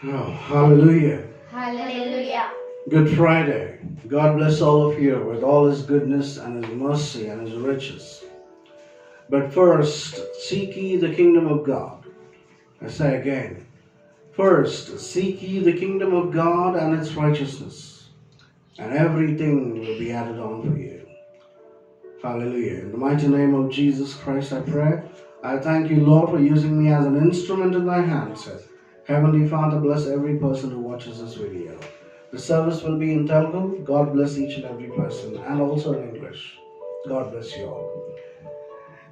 Oh, hallelujah. Hallelujah. Good Friday. God bless all of you with all His goodness and His mercy and His riches. But first, seek ye the kingdom of God. I say again, first, seek ye the kingdom of God and its righteousness, and everything will be added on for you. Hallelujah. In the mighty name of Jesus Christ, I pray. I thank you, Lord, for using me as an instrument in thy hands. Heavenly Father, bless every person who watches this video. The service will be in Telugu. God bless each and every person, and also in English. God bless you all.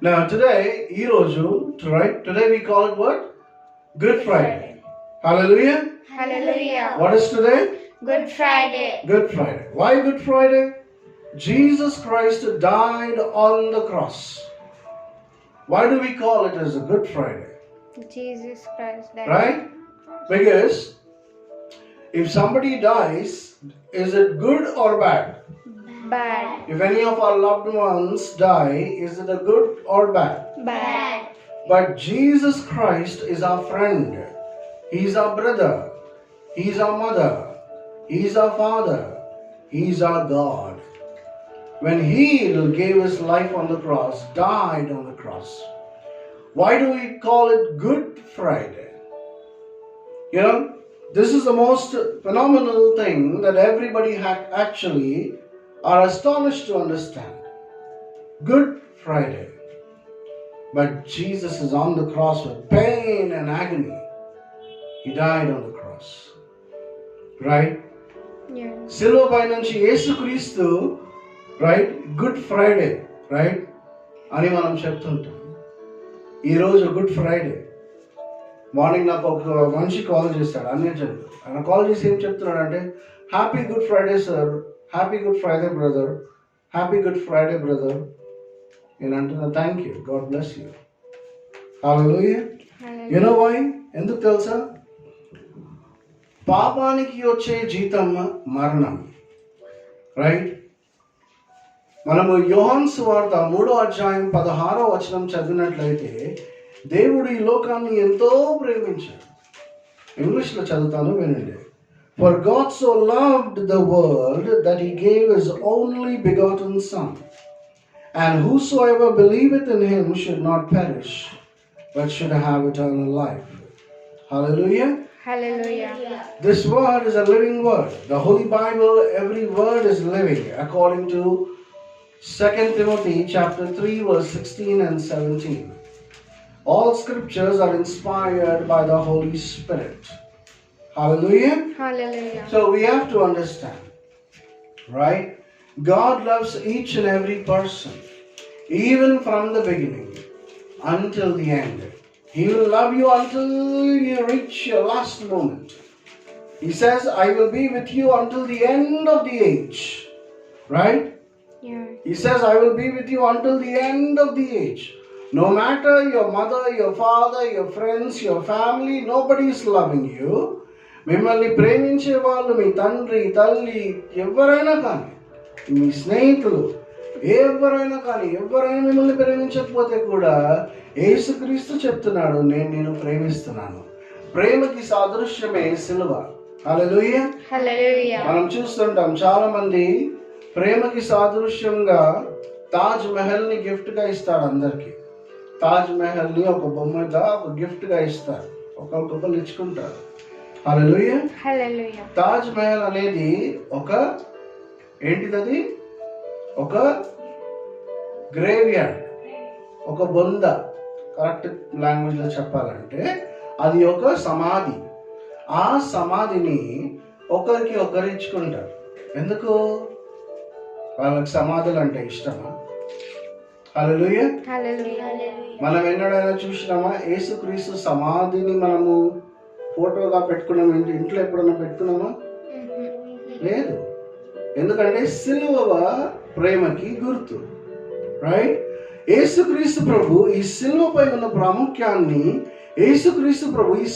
Now today, today we call it what? Good Friday. Hallelujah. Hallelujah. What is today? Good Friday. Good Friday. Why Good Friday? Jesus Christ died on the cross. Why do we call it as a Good Friday? Jesus Christ died. Right? Because if somebody dies, is it good or bad? Bad. If any of our loved ones die, is it a good or bad? Bad. But Jesus Christ is our friend. He's our brother. He's our mother. He's our father. He's our God. When He gave His life on the cross, died on the cross. Why do we call it Good Friday? You know, this is the most phenomenal thing that everybody actually are astonished to understand. Good Friday. But Jesus is on the cross with pain and agony. He died on the cross. Right? Yeah. సిలువ పై నుంచి యేసుక్రీస్తు right good Friday right అని మనం చెప్తుంటాం. ఈరోజు good Friday. Morning నాకు ఒక మనిషి కాల్ చేస్తాడు, అన్యజనుడు. ఆయన కాల్ చేసి ఏం చెప్తున్నాడు అంటే, happy good Friday sir, happy good Friday brother, happy good Friday brother. నేను అంటున్నా thank you, God bless you. Hallelujah. You know why? ఎందుకు తెలుసా? పాపానికి వచ్చే జీతం మరణం. రైట్? మనము యోహాను సువార్త 3వ అధ్యాయం 16వ వచనం చదివినట్లయితే, దేవుడు ఈ లోకాన్ని ఎంతో ప్రేమించాడు. ఇంగ్లీష్లో చదువుతాను, వినండి. For God so loved the world that He gave His only begotten Son, and whosoever believeth in Him should not perish, but should have eternal life. Hallelujah. Hallelujah. This word is a living word. The Holy Bible, every word is living, according to 2 Timothy chapter 3 verse 16 and 17. All scriptures are inspired by the Holy Spirit. Hallelujah. Hallelujah. So we have to understand, right? God loves each and every person, even from the beginning until the end. He will love you until you reach your last moment. He says, I will be with you until the end of the age. Right? Yeah. He says, I will be with you until the end of the age. No matter your mother, your father, your friends, your family, nobody is loving you. మిమ్మల్ని ప్రేమించే వాళ్ళు మీ తండ్రి, తల్లి, ఎవరైనా కానీ, మీ స్నేహితులు, ఎవరైనా కానీ, ఎవరైనా మిమ్మల్ని ప్రేమించకపోతే కూడా యేసుక్రీస్తు చెప్తున్నాడు, నేను ప్రేమిస్తున్నాను. ప్రేమకి సాదృశ్యమే సిలువ. హల్లెలూయా. Hallelujah. మనం చూస్తుంటాం చాలా మంది ప్రేమకి సాదృశ్యంగా తాజ్ మహల్ ని గిఫ్ట్ గా ఇస్తాడు అందరికి. తాజ్ మహల్ ని ఒక బొమ్మగా ఒక గిఫ్ట్ గా ఇస్తారు, ఒకరికొకరు ఇచ్చుకుంటారు. హల్లెలూయా. Hallelujah. తాజ్ మహల్ అనేది ఒక ఏంటిది? ఒక గ్రేవ్ యార్డ్, ఒక బొంద. కరెక్ట్ లాంగ్వేజ్ లో చెప్పాలంటే అది ఒక సమాధి. ఆ సమాధిని ఒకరికి ఒకరు ఇచ్చుకుంటారు. ఎందుకు? వాళ్ళకి సమాధులు అంటే ఇష్టమా? హల్లెలూయా. Hallelujah. మనం ఎన్నడైనా చూసినామా యేసుక్రీస్తు సమాధిని మనము ఫోటోగా పెట్టుకున్నాము? ఇంట్లో ఎప్పుడైనా పెట్టుకున్నామా? లేదు. ఎందుకంటే సిలువ ప్రేమకి గుర్తు. రైట్? యేసుక్రీస్తు ప్రభు ఈ సిలువపై ఉన్న ప్రాముఖ్యాన్ని, యేసుక్రీస్తు ప్రభు ఈ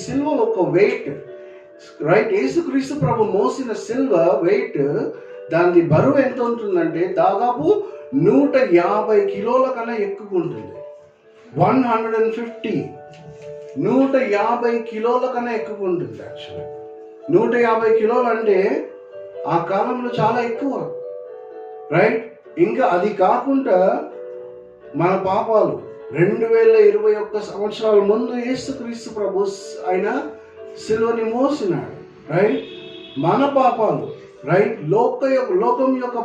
సిలువ ఒక వెయిట్, రైట్? యేసుక్రీస్తు ప్రభు మోసిన సిలువ వెయిట్, దాని బరువు ఎంత ఉంటుందంటే దాదాపు 150 కిలోల కన్నా ఎక్కువ ఉంటుంది. 150 150 కిలోల కన్నా ఎక్కువ ఉంటుంది. యాక్చువల్లీ 150 కిలోలు అంటే ఆ కాలంలో చాలా ఎక్కువ, రైట్? ఇంకా అది కాకుండా మన పాపాలు 2021 సంవత్సరాల ముందు యేసుక్రీస్తు ప్రభు ఆయన సిలువని మోసినాడు, రైట్? మన పాపాలు, రైట్? లోకం యొక్క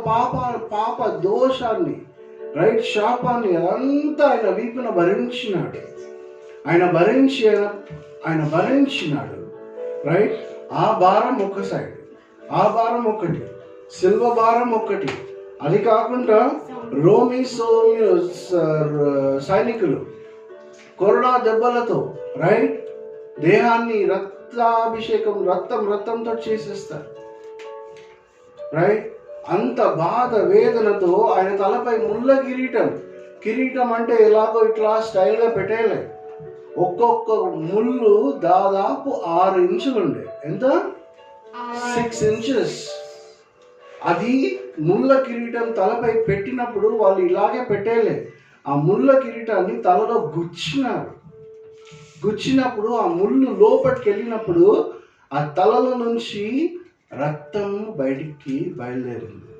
పాప దోషాన్ని, రైట్, శాపాన్ని అదంతా ఆయన వీపున భరించినాడు. ఆయన భరించినాడు, రైట్? ఆ భారం ఒక సైడ్, ఆ భారం ఒకటి, సిల్వ భారం ఒకటి. అది కాకుండా రోమి సైనికులు కొరడా దెబ్బలతో, రైట్, దేహాన్ని రక్తాభిషేకం రక్తంతో చేసేస్తారు, రైట్? అంత బాధ వేదనతో ఆయన తలపై ముళ్ళ కిరీటం అంటే ఎలాగో ఇట్లా స్టైల్గా పెట్టేయలే. ఒక్కొక్క ముళ్ళు దాదాపు 6 ఇంచులు ఉండే. ఎంత? 6 inches. అది ముళ్ళ కిరీటం తలపై పెట్టినప్పుడు వాళ్ళు ఇలాగే పెట్టేయలే. ఆ ముళ్ళ కిరీటాన్ని తలలో గుచ్చినప్పుడు ఆ ముళ్ళు లోపలికి వెళ్ళినప్పుడు ఆ తలలో నుంచి రక్తం బయటికి బయలుదేరింది.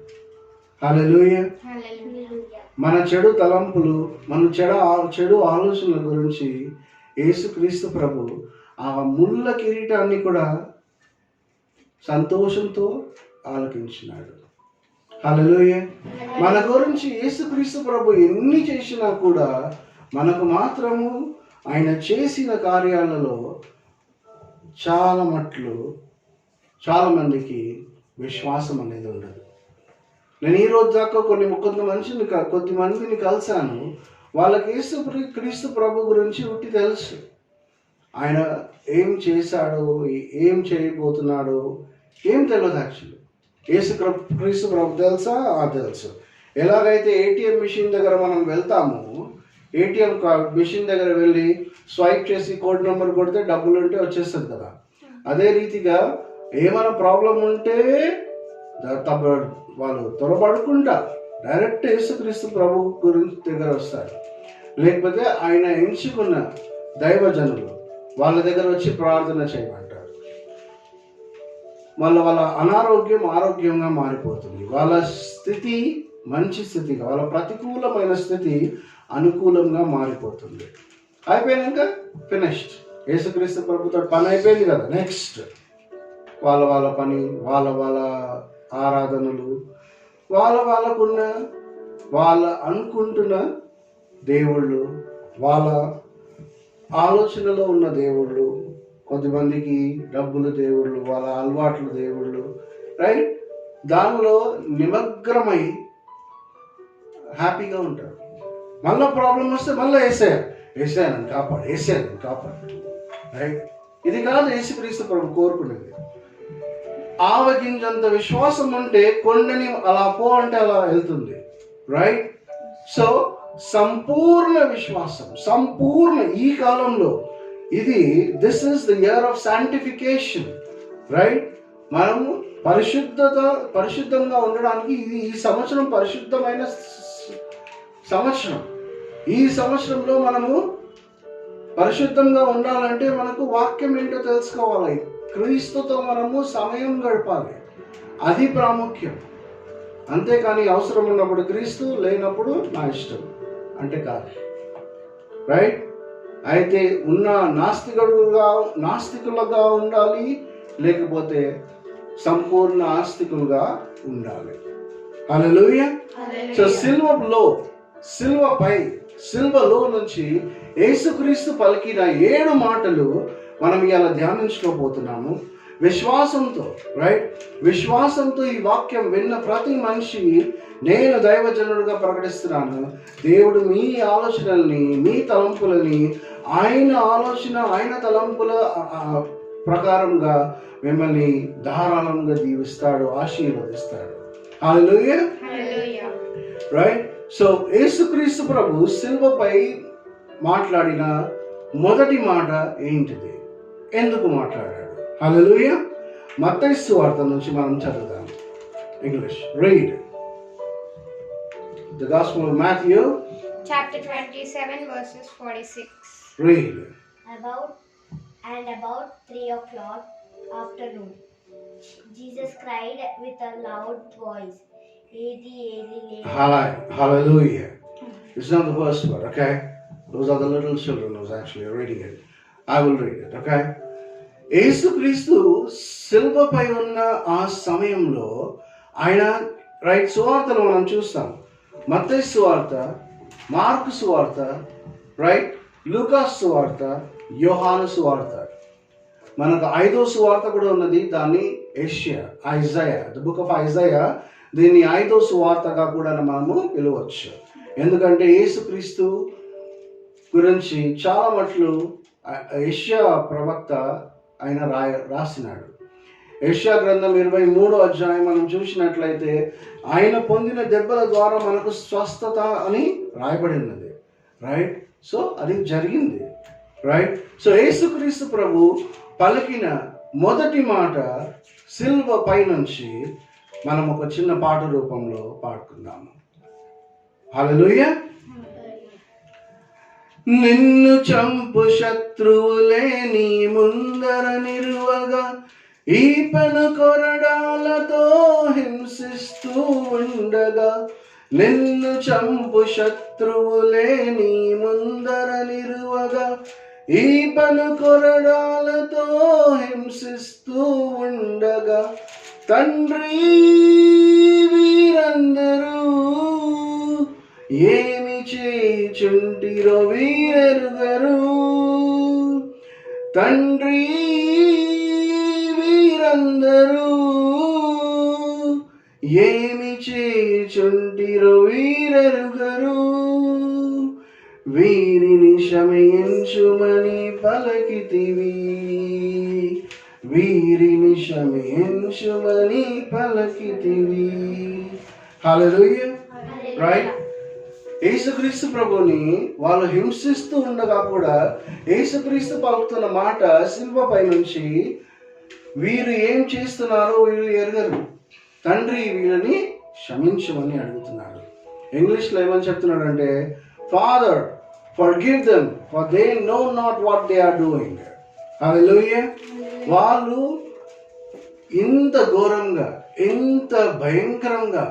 హల్లెలూయా. మన చెడు తలంపులు, మన చెడు ఆలోచనల గురించి యేసుక్రీస్తు ప్రభు ఆ ముళ్ళ కిరీటాన్ని కూడా సంతోషంతో ఆలకించినాడు. హల్లెలూయా. మన గురించి యేసుక్రీస్తు ప్రభు ఎన్ని చేసినా కూడా మనకు మాత్రము ఆయన చేసిన కార్యాలలో చాలా మందికి విశ్వాసం అనేది ఉండదు. నేను ఈ రోజు దాకా కొద్దిమందిని కలిశాను. వాళ్ళకి క్రీస్తు ప్రభు గురించి ఉట్టి తెలుసు. ఆయన ఏం చేశాడు, ఏం చేయబోతున్నాడు ఏం తెలియదు. యాక్చువల్లీ క్రీస్తు ప్రభు తెలుసా? తెలుసు. ఎలాగైతే ఏటీఎం మిషన్ దగ్గర మనం వెళ్తాము, ఏటీఎం మిషన్ దగ్గర వెళ్ళి స్వైప్ చేసి కోడ్ నెంబర్ కొడితే డబ్బులు ఉంటే వచ్చేస్తుంది కదా. అదే రీతిగా ఏమైనా ప్రాబ్లం ఉంటే వాళ్ళు త్వరపడకుండా డైరెక్ట్ యేసుక్రీస్తు ప్రభు గురించి దగ్గర వస్తారు. లేకపోతే ఆయన ఎంచుకున్న దైవజనులు వాళ్ళ దగ్గర వచ్చి ప్రార్థన చేయమంటారు. వాళ్ళ అనారోగ్యం ఆరోగ్యంగా మారిపోతుంది. వాళ్ళ స్థితి మంచి స్థితిగా, వాళ్ళ ప్రతికూలమైన స్థితి అనుకూలంగా మారిపోతుంది. అయిపోయినాక ఫినిష్డ్. యేసుక్రీస్తు ప్రభుతో పని అయిపోయింది కదా. నెక్స్ట్ వాళ్ళ పని, వాళ్ళ ఆరాధనలు, వాళ్ళకున్న అనుకుంటున్న దేవుళ్ళు, వాళ్ళ ఆలోచనలో ఉన్న దేవుళ్ళు, కొంతమందికి డబ్బులు దేవుళ్ళు, వాళ్ళ అలవాట్లు దేవుళ్ళు, రైట్? దానిలో నిమగ్నమై హ్యాపీగా ఉంటారు. మళ్ళీ ప్రాబ్లం వస్తే మళ్ళీ వేసాను కాపాడు, రైట్? ఇది కాదు యేసుక్రీస్తు ప్రభు కోరుకునేది. ఆవగింజంత విశ్వాసం ఉంటే కొండని అలా పో అంటే అలా వెళ్తుంది, రైట్? సో సంపూర్ణ విశ్వాసం, ఈ కాలంలో this is the year of sanctification, right? మనము పరిశుద్ధంగా ఉండడానికి ఈ సంవత్సరం పరిశుద్ధమైన సంవత్సరం. ఈ సంవత్సరంలో మనము పరిశుద్ధంగా ఉండాలంటే మనకు వాక్యం ఏంటో తెలుసుకోవాలి. క్రీస్తుతో మనము సమయం గడపాలి. అది ప్రాముఖ్యం. అంతేకాని అవసరం ఉన్నప్పుడు క్రీస్తు, లేనప్పుడు నా ఇష్టం అంటే కాదు, రైట్? అయితే ఉన్న నాస్తికులుగా ఉండాలి, లేకపోతే సంపూర్ణ ఆస్తికులుగా ఉండాలి. హల్లెలూయా. సో సిల్వలో నుంచి యేసుక్రీస్తు పలికిన 7 మాటలు మనం ఇలా ధ్యానించుకోబోతున్నాము. విశ్వాసంతో, రైట్? విశ్వాసంతో ఈ వాక్యం విన్న ప్రతి మనిషి, నేను దైవజనుడిగా ప్రకటిస్తున్నాను, దేవుడు మీ ఆలోచనల్ని, మీ తలంపులని ఆయన ఆలోచన, ఆయన తలంపుల ప్రకారంగా మిమ్మల్ని ధారాళంగా దీవిస్తాడు, ఆశీర్వదిస్తాడు. హల్లెలూయా. రైట్? సో యేసుక్రీస్తు ప్రభు సిలువపై మాట్లాడిన మొదటి మాట ఏంటిది? ఎందుకు మాట్లాడాడు? హల్లెలూయా. మత్తయి సువార్త నుంచి మనం చదువుదాం. English read. The Gospel of Matthew, chapter 27 verses 46. Read. About And about 3 o'clock afternoon, Jesus cried with a loud voice, Eli, Eli, lama. Hallelujah. It's not the first word, okay? Those are the little children who's actually reading it. I will read it, okay? యేసుక్రీస్తు శిలువపై ఉన్న ఆ సమయంలో ఆయన సువార్తలు మనం చూస్తాం. మత్తయి సువార్త, mark సువార్త, లూకా సువార్త, యోహాను సువార్త. మనకు 5వ సువార్త కూడా ఉన్నది. దాన్ని Isaiah, the book of Isaiah, దీన్ని 5వ సువార్తగా కూడా మనము పిలవచ్చు. ఎందుకంటే యేసుక్రీస్తు గురించి చాలా మట్లు యెషయా ప్రవక్త ఆయన రాసినాడు. యెషయా గ్రంథం 23వ అధ్యాయం మనం చూసినట్లయితే ఆయన పొందిన దెబ్బల ద్వారా మనకు స్వస్థత అని రాయబడి ఉన్నది. సో అది జరిగింది. సో యేసుక్రీస్తు ప్రభు పలికిన మొదటి మాట సిల్వ పై నుంచి మనం ఒక చిన్న పాట రూపంలో పాడుకుందాము. హల్లెలూయా. నిన్ను చంపు శత్రువులే నీ ముందర నిలువగా, ఈపెను కొరడాలతో హింసిస్తూ ఉండగా. నిన్ను చంపు శత్రువులే నీ ముందర నిలువగా, ఈపెను కొరడాలతో హింసిస్తూ ఉండగా. తండ్రి వీరందరూ ఏమి చేయుచుంటిరో వీరెరుగరు. తండ్రి వీరందరూ ఏమి చేయుచుంటిరో వీరెరుగరు. వీరిని క్షమించుమని పలకితివి, వీరిని క్షమించుమని పలకితివి. హల్లెలూయా. యేసుక్రీస్తు ప్రభుని వాళ్ళు హింసిస్తూ ఉండగా కూడా యేసుక్రీస్తు పలుకుతున్న మాట శిలువపై నుంచి, వీరు ఏం చేస్తున్నారో వీరు ఎరగరు, తండ్రి వీళ్ళని క్షమించమని అడుగుతున్నాడు. ఇంగ్లీష్లో ఏమని చెప్తున్నాడంటే, father forgive them for they know not what they are doing. Hallelujah. వాళ్ళు ఇంత ఘోరంగా, ఇంత భయంకరంగా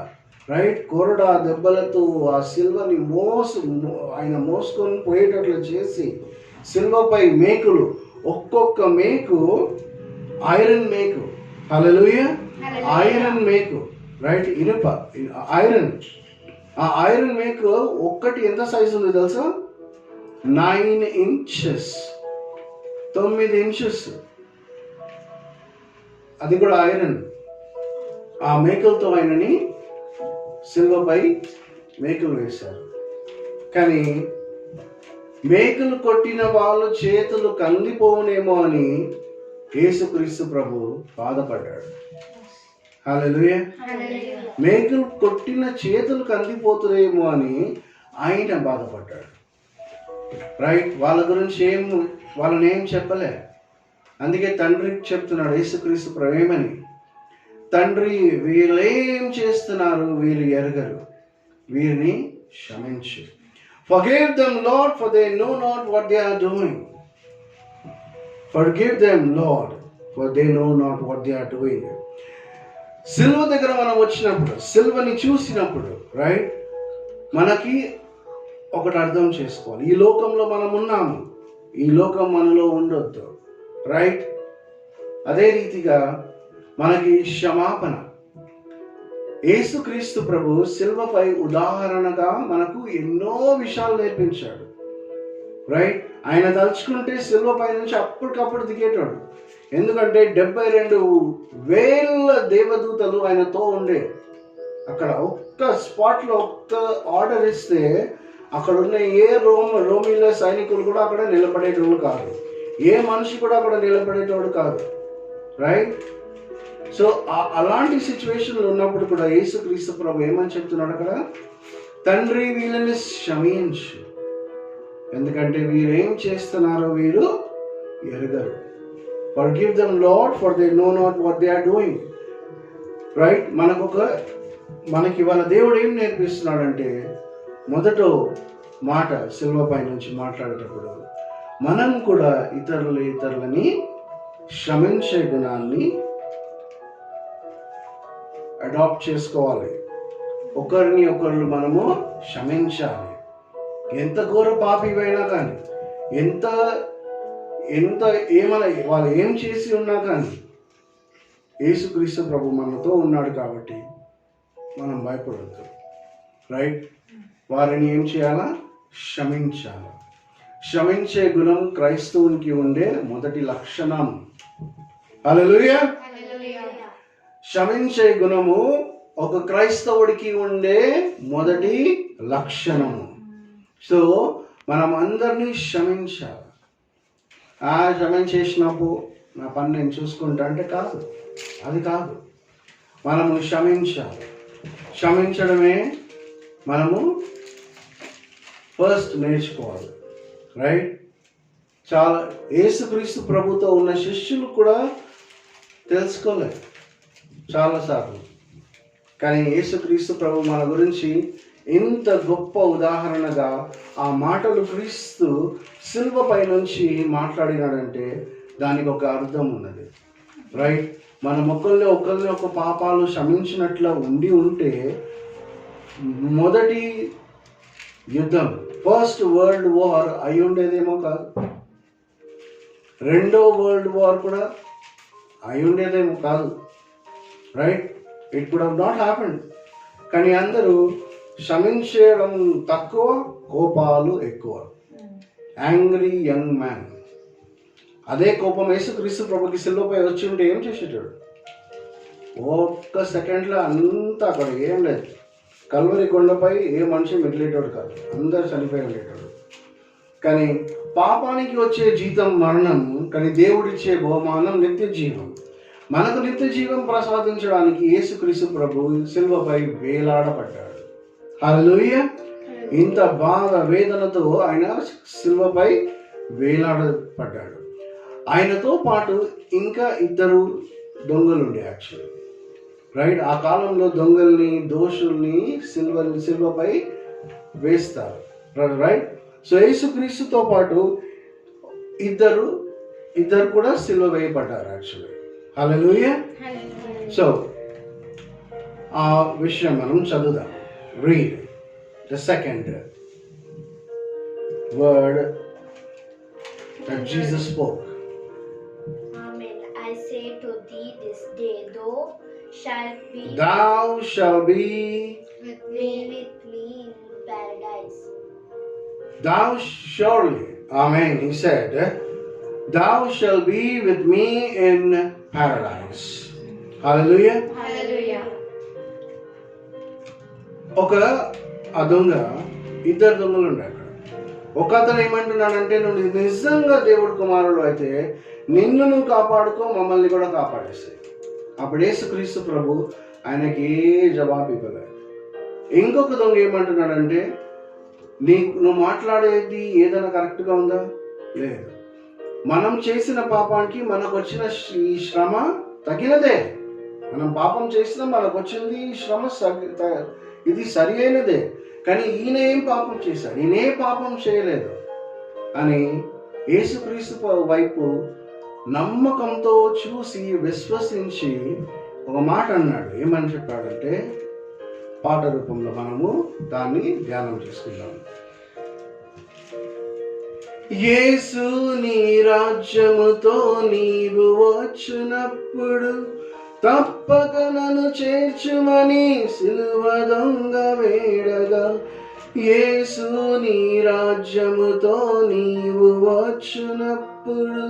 కొరడా దెబ్బలతో ఆ సిల్వని ఆయన మోసుకొని పోయేటట్లు చేసి, సిల్వపై మేకులు, ఒక్కొక్క మేకు ఐరన్ మేకు. హల్లెలూయా. ఐరన్ మేకు, ఇనుప ఐరన్. ఆ ఐరన్ మేకు ఒక్కటి ఎంత సైజు ఉంది తెలుసా? 9 inches, 9 inches. అది కూడా ఐరన్. ఆ మేకులతో ఆయనని సిల్వపై మేకులు వేశారు. కానీ మేకులు కొట్టిన వాళ్ళు చేతులు కందిపోవునేమో అని యేసుక్రీస్తు ప్రభు బాధపడ్డాడు. హల్లెలూయా. మేకులు కొట్టిన చేతులు కందిపోతుందేమో అని ఆయన బాధపడ్డాడు. వాళ్ళ గురించి వాళ్ళని ఏం చెప్పలే. అందుకే తండ్రికి చెప్తున్నాడు యేసుక్రీస్తు ప్రభు ఏమని, తండ్రి వీళ్ళేం చేస్తున్నారు వీరు ఎరగరు, వీరిని క్షమించు. Forgive them, Lord, for they know not what they are doing. Forgive them, Lord, for they know not what they are doing. సిల్వ దగ్గర మనం వచ్చినప్పుడు, సిల్వని చూసినప్పుడు మనకి ఒకటి అర్థం చేసుకోవాలి. ఈ లోకంలో మనం ఉన్నాము, ఈ లోకం మనలో ఉండొద్దు. అదే రీతిగా మనకి క్షమాపణ. యేసుక్రీస్తు ప్రభు సిల్వపై ఉదాహరణగా మనకు ఎన్నో విషయాలు నేర్పించాడు. ఆయన తలుచుకుంటే సిల్వపై నుంచి అప్పటికప్పుడు దిగేటాడు. ఎందుకంటే 72,000 దేవదూతలు ఆయనతో ఉండే. అక్కడ ఒక్క స్పాట్లో ఒక్క ఆర్డర్ ఇస్తే అక్కడ ఉన్న ఏ రోమిల సైనికులు కూడా అక్కడ నిలబడేటోడు కాదు, ఏ మనిషి కూడా అక్కడ నిలబడేటోడు కాదు. సో అలాంటి సిచ్యువేషన్లు ఉన్నప్పుడు కూడా యేసుక్రీస్తు ప్రభు ఏమని చెప్తున్నాడు అక్కడ, తండ్రి వీళ్ళని క్షమించు, ఎందుకంటే వీరేం చేస్తున్నారో వీరు ఎరగరు. Forgive them, Lord, for they know not what they are doing. మనకి వాళ్ళ దేవుడు ఏం నేర్పిస్తున్నాడంటే, మొదట మాట సిల్వపై నుంచి మాట్లాడేటప్పుడు మనం కూడా ఇతరులని క్షమించే గుణాన్ని అడాప్ట్ చేసుకోవాలి. ఒకరిని ఒకరు మనము క్షమించాలి. ఎంత ఘోర పాపివైనా కానీ, ఎంత ఏమైనా వాళ్ళు ఏం చేసి ఉన్నా కానీ యేసుక్రీస్తు ప్రభు మనతో ఉన్నాడు కాబట్టి మనం భయపడద్దు. రైట్? వారిని ఏం చేయాలా? క్షమించాలి. క్షమించే గుణం క్రైస్తవునికి ఉండే మొదటి లక్షణం. హల్లెలూయా. క్షమించే గుణము ఒక క్రైస్తవుడికి ఉండే మొదటి లక్షణము. సో మనం అందరినీ క్షమించాలి. క్షమించేసినప్పుడు నా పని నేను చూసుకుంటా అంటే కాదు, అది కాదు. మనము క్షమించాలి. క్షమించడమే మనము ఫస్ట్ నేర్చుకోవాలి. రైట్? చాలా యేసుక్రీస్తు ప్రభుతో ఉన్న శిష్యులు కూడా తెలుసుకోలేదు చాలాసార్లు. కానీ యేసుక్రీస్తు ప్రభు మన గురించి ఇంత గొప్ప ఉదాహరణగా ఆ మాటలు క్రీస్తు శిలువపై నుంచి మాట్లాడినాడంటే దానికి ఒక అర్థం ఉన్నది. రైట్? మనం ఒకరిని ఒక పాపాలు క్షమించినట్ల ఉంటే మొదటి యుద్ధం, ఫస్ట్ వరల్డ్ వార్ అయి ఉండేదేమో కాదు, రెండో వరల్డ్ వార్ కూడా అయి ఉండేదేమో కాదు. Right? It could have not happened. కానీ అందరూ క్షమించడం తక్కువ, కోపాలు ఎక్కువ. Angry young man. అదే కోపం యేసుక్రీస్తు ప్రభుకి శిలువపై వచ్చి ఉంటే ఏం చేసేటాడు? ఒక్క సెకండ్లో అంతా అక్కడ ఏం లేదు. కల్వరి కొండపై ఏ మనిషి మిగిలేటోడు కాదు, అందరు చనిపోయి ఉండేటోడు. కానీ పాపానికి వచ్చే జీతం మరణం, కానీ దేవుడిచ్చే బహుమానం నిత్య జీవం. మనకు నిత్య జీవం ప్రసాదించడానికి యేసుక్రీస్తు ప్రభు శిలువపై వేలాడబడ్డాడు. హల్లెలూయా. ఇంత బాధ వేదనతో ఆయన శిలువపై వేలాడబడ్డాడు. ఆయనతో పాటు ఇంకా ఇద్దరు దొంగలు ఉండే యాక్చువల్లీ. రైట్? ఆ కాలంలో దొంగల్ని, దోషుల్ని శిలువపై వేస్తారు. రైట్? సో యేసుక్రీస్తుతో పాటు ఇద్దరు కూడా శిలువ వేయబడ్డారు యాక్చువల్లీ. హల్లెలూయా. సో ఆ విషయం మనం చదువుదాం. Read the second word that Jesus spoke. Amen. I say to thee this day, thou shalt be with me in paradise. Thou surely, amen, he said, thou shalt be with me in paradise. Hallelujah. Hallelujah. ఇద్దరు దొంగలు ఉండే అక్కడ. ఒక అతను ఏమంటున్నాడంటే, నువ్వు నిజంగా దేవుడు కుమారుడు అయితే నిన్ను నువ్వు కాపాడుకో, మమ్మల్ని కూడా కాపాడేస్తాయి. అప్పుడు యేసుక్రీస్తు ప్రభు ఆయనకి ఏ జవాబు ఇవ్వలేదు. ఇంకొక దొంగ ఏమంటున్నాడంటే, నువ్వు మాట్లాడేది ఏదైనా కరెక్ట్గా ఉందా? లేదు. మనం చేసిన పాపానికి మనకు వచ్చిన ఈ శ్రమ తగినదే. మనం పాపం చేసినా మనకు వచ్చింది ఈ శ్రమ ఇది సరి అయినదే. కానీ ఈయన ఏం పాపం చేశాడు? ఈయన ఏ పాపం చేయలేదు అని యేసుక్రీస్తు వైపు నమ్మకంతో చూసి విశ్వసించి ఒక మాట అన్నాడు. ఏమని చెప్పాడంటే, పాట రూపంలో మనము దాన్ని ధ్యానం చేసుకుందాం. యేసు నీ రాజ్యముతో నీవు వచ్చినప్పుడు తప్పక నన్ను చేర్చుమని సిలువ దొంగ వేడగా. యేసు నీ రాజ్యముతో నీవు వచ్చినప్పుడు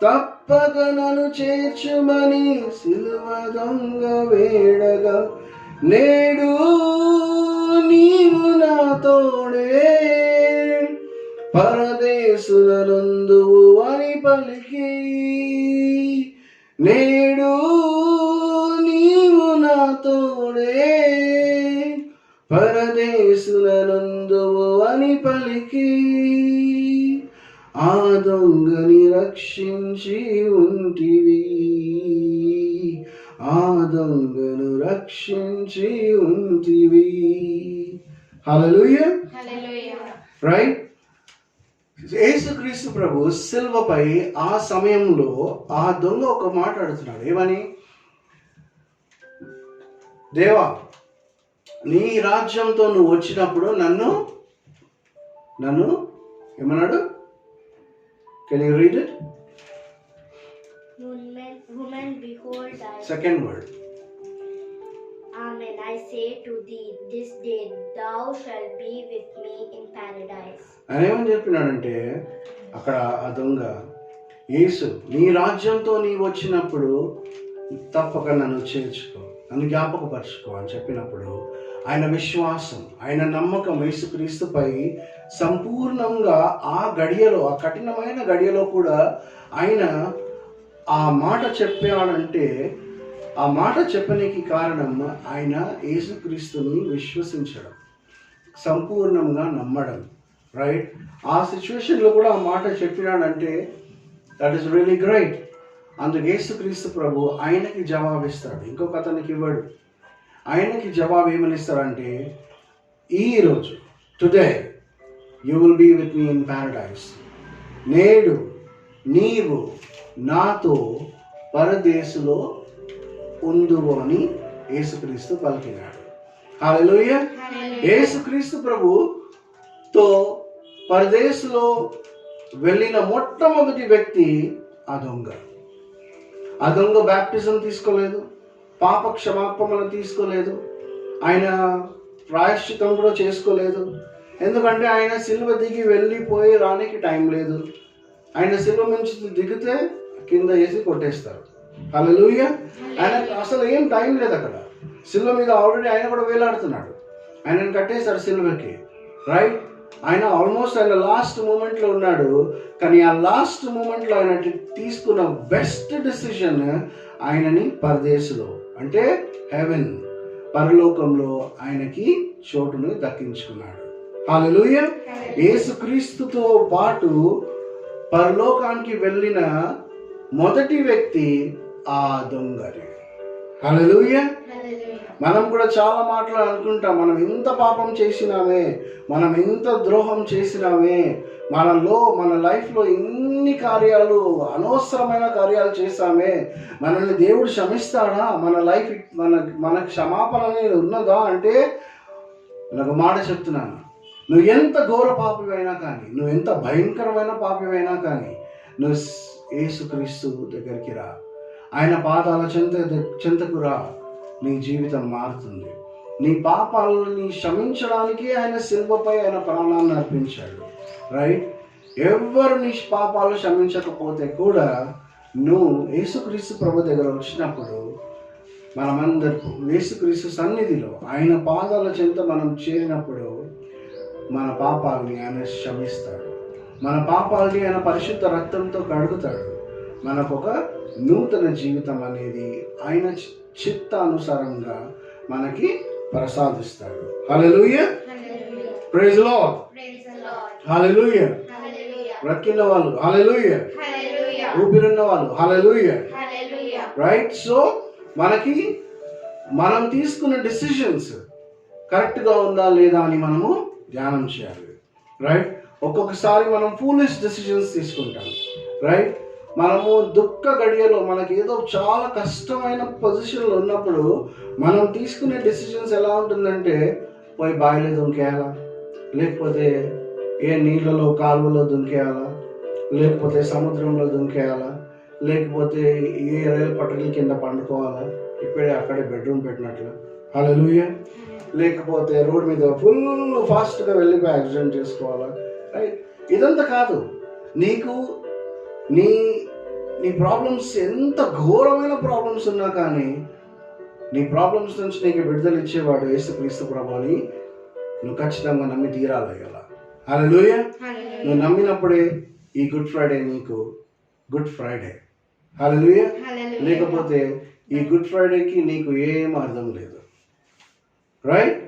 తప్పక నన్ను చేర్చుమని సిలువ దొంగ వేడగా. నేడు నీవు నా తోడే పరదేశులనందువు అని పలికి. నేడు నీవు నా తోడే పరదేశులనందువు అని పలికి. ఆ దొంగని రక్షించి ఉంటివి, ఆ దొంగను రక్షించి ఉంటివి. హల్లెలూయా. Hallelujah. రైట్? యేసుక్రీస్తు ప్రభు సిల్వపై ఆ సమయంలో ఆ దొంగ ఒక మాట అడుగుతున్నాడు. ఏమని? దేవా, నీ రాజ్యంతో నువ్వు వచ్చినప్పుడు నన్ను ఏమన్నాడు? Can you read it? Woman, behold thy... Second word. Amen. I say to thee, this day thou shalt be with me in paradise. ఆయన ఏమని చెప్పినాడంటే అక్కడ ఆ దొంగ, యేసు నీ రాజ్యంతో నీవు వచ్చినప్పుడు తప్పక నన్ను చేర్చుకో, నన్ను జ్ఞాపకపరచుకో అని చెప్పినప్పుడు ఆయన విశ్వాసం, ఆయన నమ్మకం యేసుక్రీస్తుపై సంపూర్ణంగా ఆ గడియలో, ఆ కఠినమైన గడియలో కూడా ఆయన ఆ మాట చెప్పాడంటే ఆ మాట చెప్పడానికి కారణం ఆయన యేసుక్రీస్తుని విశ్వసించడం, సంపూర్ణంగా నమ్మడం. రైట్? ఆ సిచ్యువేషన్లో కూడా ఆ మాట చెప్పినాడంటే దట్ ఈస్ రియలీ గ్రేట్. అందుకు యేసుక్రీస్తు ప్రభు ఆయనకి జవాబిస్తాడు, ఇంకొక అతనికి ఇవ్వడు. ఆయనకి జవాబు ఏమని ఇస్తాడంటే, ఈరోజు today you will be with me in paradise. నేడు నీవు నాతో పరదేశులో ఉందువు అని యేసుక్రీస్తు పలికినాడు. హల్లెలూయా. యేసుక్రీస్తు ప్రభుతో పరదేశులో వెళ్ళిన మొట్టమొదటి వ్యక్తి ఆ దొంగ. ఆ దొంగ బ్యాప్టిజం తీసుకోలేదు, పాప క్షమాపణ తీసుకోలేదు, ఆయన ప్రాయశ్చితం కూడా చేసుకోలేదు. ఎందుకంటే ఆయన సిలువ దిగి వెళ్ళిపోయి రానికి టైం లేదు. ఆయన సిలువ నుంచి దిగితే కింద వేసి కొట్టేస్తారు. హల్లెలూయా. ఆయనకు అసలు ఏం టైం లేదు అక్కడ. సిలువ మీద ఆల్రెడీ ఆయన కూడా వేలాడుతున్నాడు, ఆయనను కట్టేశారు సిలువకి. రైట్? ఆయన ఆల్మోస్ట్ ఆయన లాస్ట్ మూమెంట్లో ఉన్నాడు. కానీ ఆ లాస్ట్ మూమెంట్లో ఆయన తీసుకున్న బెస్ట్ డెసిషన్ ఆయనని పరదేశులో, అంటే హెవెన్, పరలోకంలో ఆయనకి చోటును దక్కించుకున్నాడు. హల్లెలూయా. యేసుక్రీస్తుతో పాటు పరలోకానికి వెళ్ళిన మొదటి వ్యక్తి ఆ దొంగని. హల్లెలూయా. మనం కూడా చాలా మాటలు అనుకుంటాం, మనం ఎంత పాపం చేసినామే, మనం ఎంత ద్రోహం చేసినామే, మన లైఫ్లో ఎన్ని కార్యాలు, అనవసరమైన కార్యాలు చేశామే, మనల్ని దేవుడు క్షమిస్తాడా, మన లైఫ్ మన క్షమాపణ అనేది ఉన్నదా అంటే నాకు మాట చెప్తున్నాను, నువ్వు ఎంత ఘోర పాపివైనా కానీ, నువ్వు ఎంత భయంకరమైన పాపివైనా కానీ, నువ్వు యేసుక్రీస్తు దగ్గరికి రా, ఆయన పాదాల చెంతకు రా, నీ జీవితం మారుతుంది. నీ పాపాలని క్షమించడానికి ఆయన సిలువపై ఆయన ప్రాణాన్ని అర్పించాడు. రైట్? ఎవరు నీ పాపాలు క్షమించకపోతే కూడా నువ్వు యేసుక్రీస్తు ప్రభు దగ్గర వచ్చినప్పుడు, మనమందరూ యేసుక్రీస్తు సన్నిధిలో ఆయన పాదాల చెంత మనం చేరినప్పుడు మన పాపాలని ఆయన క్షమిస్తాడు, మన పాపాలని ఆయన పరిశుద్ధ రక్తంతో కడుగుతాడు, మనకు ఒక నూతన జీవితం అనేది ఆయన చిత్తానుసారంగా మనకి ప్రసాదిస్తాడు. హల్లెలూయా. Praise Lord. హల్లెలూయా. బ్రతికిన వాళ్ళు హల్లెలూయా, ఊపిరున్న వాళ్ళు హల్లెలూయా. రైట్? సో మనకి మనం తీసుకున్న డెసిషన్స్ కరెక్ట్గా ఉందా లేదా అని మనము ధ్యానం చేయాలి. రైట్? ఒక్కొక్కసారి మనం ఫూలిష్ డెసిషన్స్ తీసుకుంటాం. రైట్? మనము దుఃఖ గడియలో మనకి ఏదో చాలా కష్టమైన పొజిషన్లో ఉన్నప్పుడు మనం తీసుకునే డెసిషన్స్ ఎలా ఉంటుందంటే, పోయి బావిలో దుంకేయాలా, లేకపోతే ఏ నీళ్ళలో కాలువలో దుంకేయాలా, లేకపోతే సముద్రంలో దుంకేయాలా, లేకపోతే ఏ రైలు పట్టాల కింద పండుకోవాలా, ఇప్పుడే అక్కడే బెడ్రూమ్ పెట్టినట్లు. హల్లెలూయా. లేకపోతే రోడ్ మీద ఫుల్ ఫాస్ట్గా వెళ్ళిపోయి యాక్సిడెంట్ చేసుకోవాలా. రైట్? ఇదంతా కాదు. నీకు నీ ప్రాబ్లమ్స్ ఎంత ఘోరమైన ప్రాబ్లమ్స్ ఉన్నా కానీ నీ ప్రాబ్లమ్స్ నుంచి నీకు విడుదల ఇచ్చేవాడు యేసుక్రీస్తు ప్రభు అని నువ్వు ఖచ్చితంగా నమ్మి తీరాలి కదా. హల్లెలూయా. నువ్వు నమ్మినప్పుడే ఈ గుడ్ ఫ్రైడే నీకు గుడ్ ఫ్రైడే. హల్లెలూయా. లేకపోతే ఈ గుడ్ ఫ్రైడేకి నీకు ఏం అర్థం లేదు. రైట్?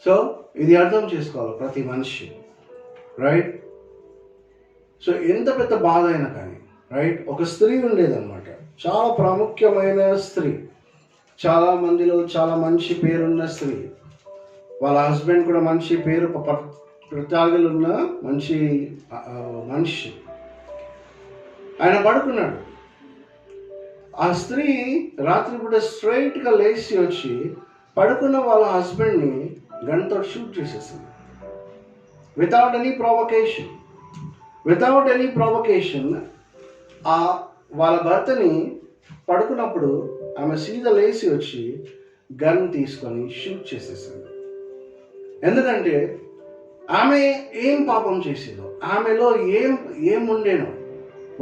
సో ఇది అర్థం చేసుకోవాలి ప్రతి మనిషి. రైట్? సో ఎంత పెద్ద బాధ అయినా కానీ, రైట్, ఒక స్త్రీ ఉండేదన్నమాట, చాలా ప్రాముఖ్యమైన స్త్రీ, చాలా మందిలో చాలా మంచి పేరున్న స్త్రీ, వాళ్ళ హస్బెండ్ కూడా మంచి పేరు కృతజ్ఞతలు ఉన్న మంచి మనిషి. ఆయన పడుకున్నాడు. ఆ స్త్రీ రాత్రిపూట స్ట్రైట్గా లేచి వచ్చి పడుకున్న వాళ్ళ హస్బెండ్ని గన్తో షూట్ చేసేసింది. వితౌట్ ఎనీ ప్రొవకేషన్ వాళ్ళ భర్తని పడుకున్నప్పుడు ఆమె సీదా లేచి వచ్చి గన్ తీసుకొని షూట్ చేసేసింది. ఎందుకంటే ఆమె ఏం పాపం చేసేదో, ఆమెలో ఏం ఉండేనో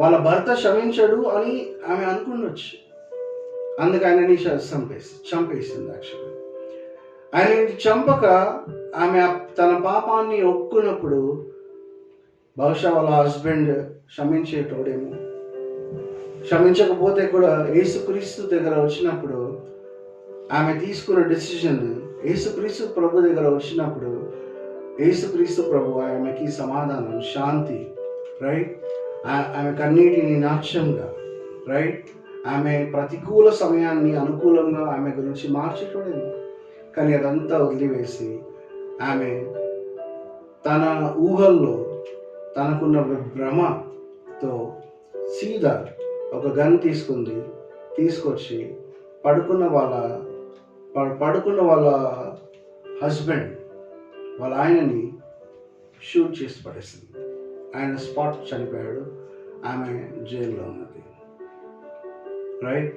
వాళ్ళ భర్త క్షమించడు అని ఆమె అనుకుండొచ్చు. అందుకు ఆయనని చంపేసింది. యాక్చువల్లీ ఆయనని చంపక ఆమె తన పాపాన్ని ఒప్పుకున్నప్పుడు బహుశా వాళ్ళ హస్బెండ్ క్షమించేటోడేమో. క్షమించకపోతే కూడా యేసుక్రీస్తు దగ్గర వచ్చినప్పుడు ఆమె తీసుకున్న డెసిషన్, యేసుక్రీస్తు ప్రభు దగ్గర వచ్చినప్పుడు యేసుక్రీస్తు ప్రభు ఆమెకి సమాధానం, శాంతి, రైట్? ఆమె కన్నీటిని నాట్యంగా, రైట్? ఆమె ప్రతికూల సమయాన్ని అనుకూలంగా ఆమె గురించి మార్చేటోడేమో. కానీ అదంతా వదిలివేసి ఆమె తన ఊహల్లో తనకున్న భ్రమతో సీదా ఒక గన్ తీసుకొచ్చి పడుకున్న వాళ్ళ హస్బెండ్, వాళ్ళ ఆయనని షూట్ చేసి పడేసింది. ఆయన స్పాట్ చనిపోయాడు. ఆమె జైల్లో ఉన్నది. రైట్?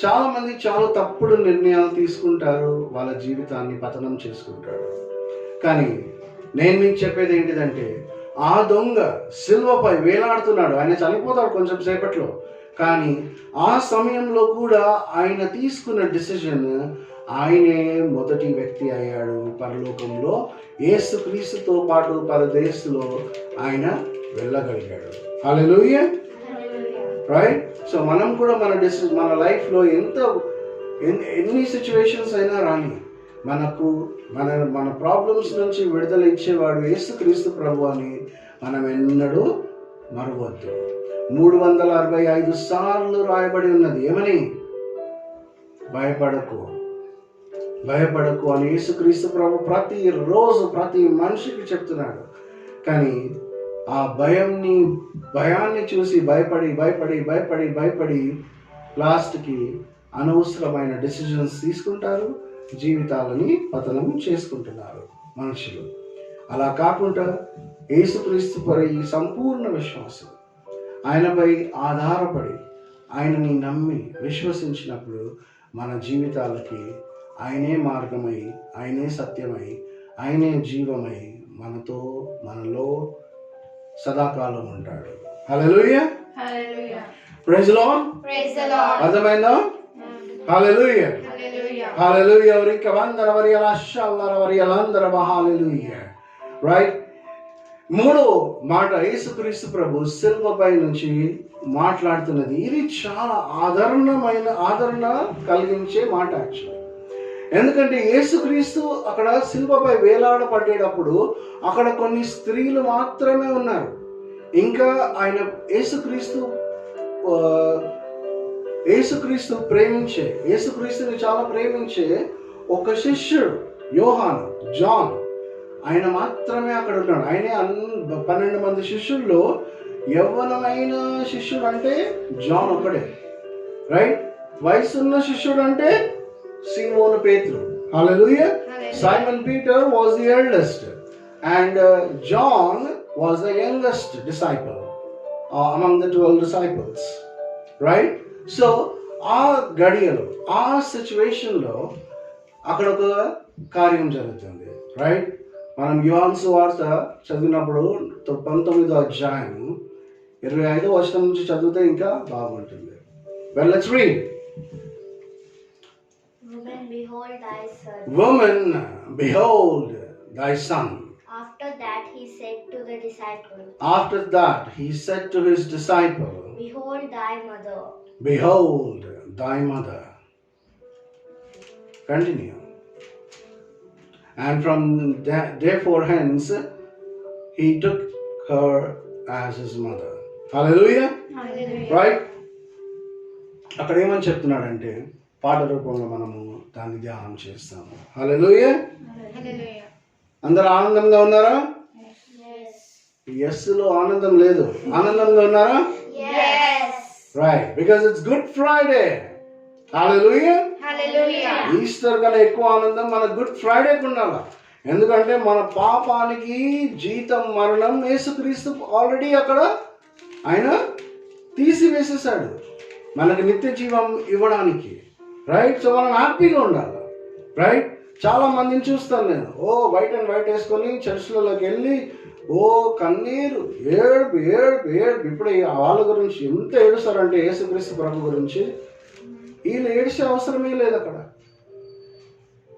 చాలామంది చాలా తప్పుడు నిర్ణయాలు తీసుకుంటారు, వాళ్ళ జీవితాన్ని పతనం చేసుకుంటారు. కానీ నేను మీకు చెప్పేది ఏంటిదంటే, ఆ దొంగ సిలువపై వేలాడుతున్నాడు. ఆయన చనిపోతాడు కొంచెం సేపట్లో. కానీ ఆ సమయంలో కూడా ఆయన తీసుకున్న డిసిజన్, ఆయనే మొదటి వ్యక్తి అయ్యాడు పరలోకంలో. యేసుక్రీస్తుతో పాటు పరదేశంలో ఆయన వెళ్ళగలిగాడు. హల్లెలూయా, రైట్? సో మనం కూడా మన లైఫ్లో ఎన్ని సిచ్యువేషన్స్ అయినా రాని మన ప్రాబ్లమ్స్ నుంచి విడుదల ఇచ్చేవాడు యేసుక్రీస్తు ప్రభు అని మనం ఎన్నడూ మరవద్దు. 365 సార్లు రాయబడి ఉన్నది ఏమని? భయపడకు అని యేసుక్రీస్తు ప్రభు ప్రతిరోజు ప్రతి మనిషికి చెప్తున్నాడు. కానీ ఆ భయాన్ని చూసి భయపడి లాస్ట్కి అనవసరమైన డెసిషన్స్ తీసుకుంటారు, జీవితాలని పతనం చేసుకుంటున్నారు మనుషులు. అలా కాకుండా యేసుక్రీస్తు పై సంపూర్ణ విశ్వాసం, ఆయనపై ఆధారపడి ఆయనని నమ్మి విశ్వసించినప్పుడు మన జీవితాలకి ఆయనే మార్గమై, ఆయనే సత్యమై, ఆయనే జీవమై మనలో సదాకాలం ఉంటాడు. హల్లెలూయా, ప్రైజ్ ది లార్డ్. అర్థమైందా? హల్లెలూయా, హల్లెలూయా. వరిక వందర వరియల అషల్లర వరియలందర హల్లెలూయా. రైట్? మూడో మాట యేసుక్రీస్తు ప్రభు సిలువపై నుంచి మాట్లాడుతున్నది. ఇది చాలా ఆదరణ కలిగించే మాట యాక్చువల్లీ. ఎందుకంటే యేసుక్రీస్తు అక్కడ సిలువపై వేలాడపడేటప్పుడు అక్కడ కొన్ని స్త్రీలు మాత్రమే ఉన్నారు. ఇంకా ఆయన యేసుక్రీస్తుని చాలా ప్రేమించే ఒక శిష్యుడు యోహాను, జాన్, ఆయన మాత్రమే అక్కడ ఉన్నాడు. ఆయనే 12 మంది శిష్యుల్లో యవ్వనమైన శిష్యుడు అంటే జాన్ ఒకడే, రైట్? వయసున్న శిష్యుడు అంటే సీమోను పేతురు. హల్లెలూయా. Simon Peter was the eldest and John was the youngest disciple among the 12 disciples, right? So ఆ గడియలో, ఆ సిచ్యువేషన్లో అక్కడ ఒక కార్యం జరుగుతుంది, రైట్? మనం యోహాను సువార్త చదివినప్పుడు 19వ అధ్యాయం 25వ వచనం నుంచి చదివితే ఇంకా బాగుంటుంది. Well, let's read. Woman, behold thy son. After that he said to his disciple, Behold thy mother. Continue. And from therefore hence he took her as his mother. Hallelujah. Right? అక్కడ ఏమని చెప్తున్నాడంటే పాట రూపంలో మనము దాన్ని ధ్యానం చేస్తాము. హల్లెలూయా. అందరూ ఆనందంగా ఉన్నారా? ఎస్లో ఆనందం లేదు. ఆనందంగా ఉన్నారా? Right, because it's good Friday. Hallelujah. Hallelujah. Easter కన్నా ఎక్కువ ఆనందం మన గుడ్ ఫ్రైడేకి ఉండాలి. ఎందుకంటే మన పాపానికి జీతం మరణం యేసుక్రీస్తు ఆల్రెడీ అక్కడ ఆయన తీసివేసేసాడు మనకి నిత్య జీవం ఇవ్వడానికి. రైట్, సో మనం హ్యాపీగా ఉండాలి. రైట్, చాలా మందిని చూస్తాను నేను, వైట్ అండ్ వైట్ వేసుకొని చర్చ్లలోకి వెళ్ళి కన్నీరు, ఏడుపు ఏడుపు ఏడుపు. ఇప్పుడు వాళ్ళ గురించి ఎంత ఏడుస్తారంటే యేసుక్రీస్తు ప్రభు గురించి. వీళ్ళు ఏడిసే అవసరమే లేదు అక్కడ.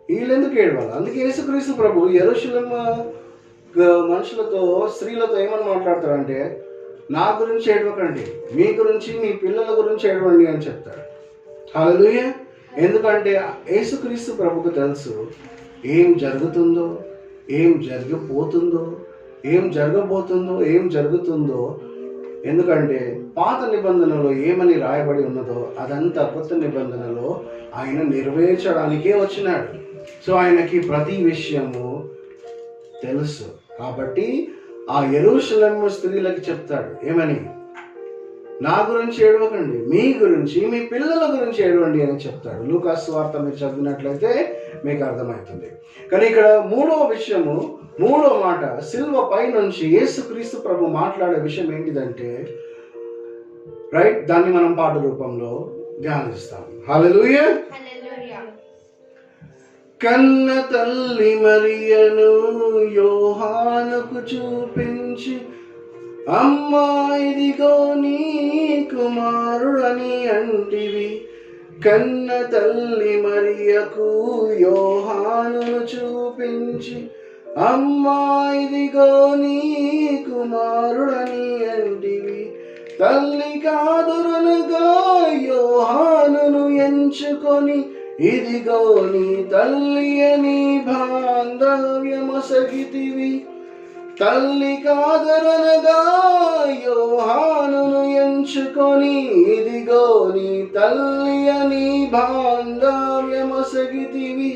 వీళ్ళు ఎందుకు ఏడవాలి? అందుకే యేసుక్రీస్తు ప్రభు యెరూషలేము మనుషులతో, స్త్రీలతో ఏమని మాట్లాడతారంటే, నా గురించి ఏడవకండి, మీ గురించి మీ పిల్లల గురించి ఏడవండి అని చెప్తాడు. హల్లెలూయా. ఎందుకంటే యేసుక్రీస్తు ప్రభుకు తెలుసు ఏం జరుగుతుందో, ఏం జరిగిపోతుందో, ఏం జరగబోతుందో, ఏం జరుగుతుందో. ఎందుకంటే పాత నిబంధనలో ఏమని రాయబడి ఉన్నదో అదంతా కొత్త నిబంధనలో ఆయన నెరవేర్చడానికే వచ్చినాడు. సో ఆయనకి ప్రతి విషయము తెలుసు. కాబట్టి ఆ యెరూషలేము స్త్రీలకు చెప్తాడు ఏమని, నా గురించి ఏడవకండి, మీ గురించి మీ పిల్లల గురించి ఏడవండి అని చెప్తాడు. లూకాసు సువార్త మీరు చదివినట్లయితే మీకు అర్థమవుతుంది. కానీ ఇక్కడ మూడో మాట సిలువ పై నుంచి యేసుక్రీస్తు ప్రభు మాట్లాడే విషయం ఏంటిదంటే, రైట్, దాన్ని మనం పాట రూపంలో ధ్యానిస్తాం. హల్లెలూయా. కన్న తల్లి మరియను యోహానుకు చూపించి, అమ్మా ఇదిగో నీ కుమారుడని అంటివి. కన్న తల్లి మరియకు యోహానును చూపించి, అమ్మా ఇదిగో నీ కుమారుడని అంటివి. తల్లి కాదురనుగా యోహానును ఎంచుకొని, ఇదిగో నీ తల్లి అని బాంధవ్యమొసగితివి. తల్లి కాదరనగా యోహానును ఎంచుకొని, ఇదిగో నీ తల్లి అని బాంధవ్యమొసగితివి.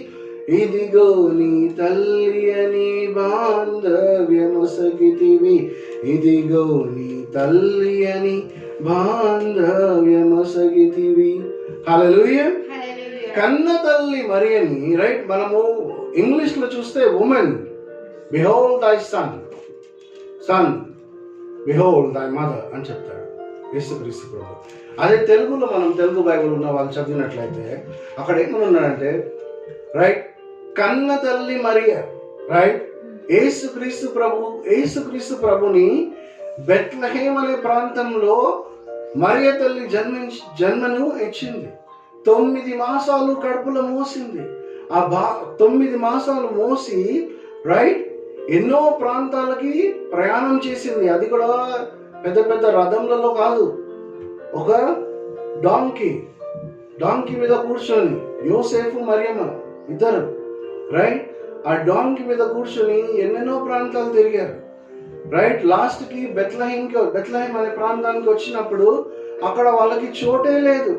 ఇదిగో నీ తల్లి అని బాంధవ్యమొసగితివి. ఇదిగో నీ తల్లి అని బాంధవ్యమొసగితివి. హల్లెలూయా. కన్న తల్లి మరియని, రైట్, మనము ఇంగ్లీష్లో చూస్తే women, behold thy son, behold thy mother అని చెప్తాడు యేసుక్రీస్తు ప్రభు. అదే తెలుగులో మనం తెలుగు బైబిల్ ఉన్న వాళ్ళు చదివినట్లయితే అక్కడ ఏమని ఉన్నాడంటే, రైట్, కన్న తల్లి మరియ, రైట్, యేసుక్రీస్తు ప్రభుని బెత్లెహేమ్ అనే ప్రాంతంలో మరియ తల్లి జన్మను ఇచ్చింది. 9 మాసాలు కడుపులో మోసింది. 9 మాసాలు మోసి, రైట్, ఎన్నో ప్రాంతాలకి ప్రయాణం చేసింది. అది కూడా పెద్ద పెద్ద రథంలలో కాదు, ఒక డాంకీ మీద కూర్చొని, యోసేపు మరియమ్మ ఇద్దరు, రైట్, ఆ డాంకీ మీద కూర్చొని ఎన్నెన్నో ప్రాంతాలు తిరిగారు. రైట్, లాస్ట్కి బెత్లెహేమ్ అనే ప్రాంతానికి వచ్చినప్పుడు అక్కడ వాళ్ళకి చోటే లేదు.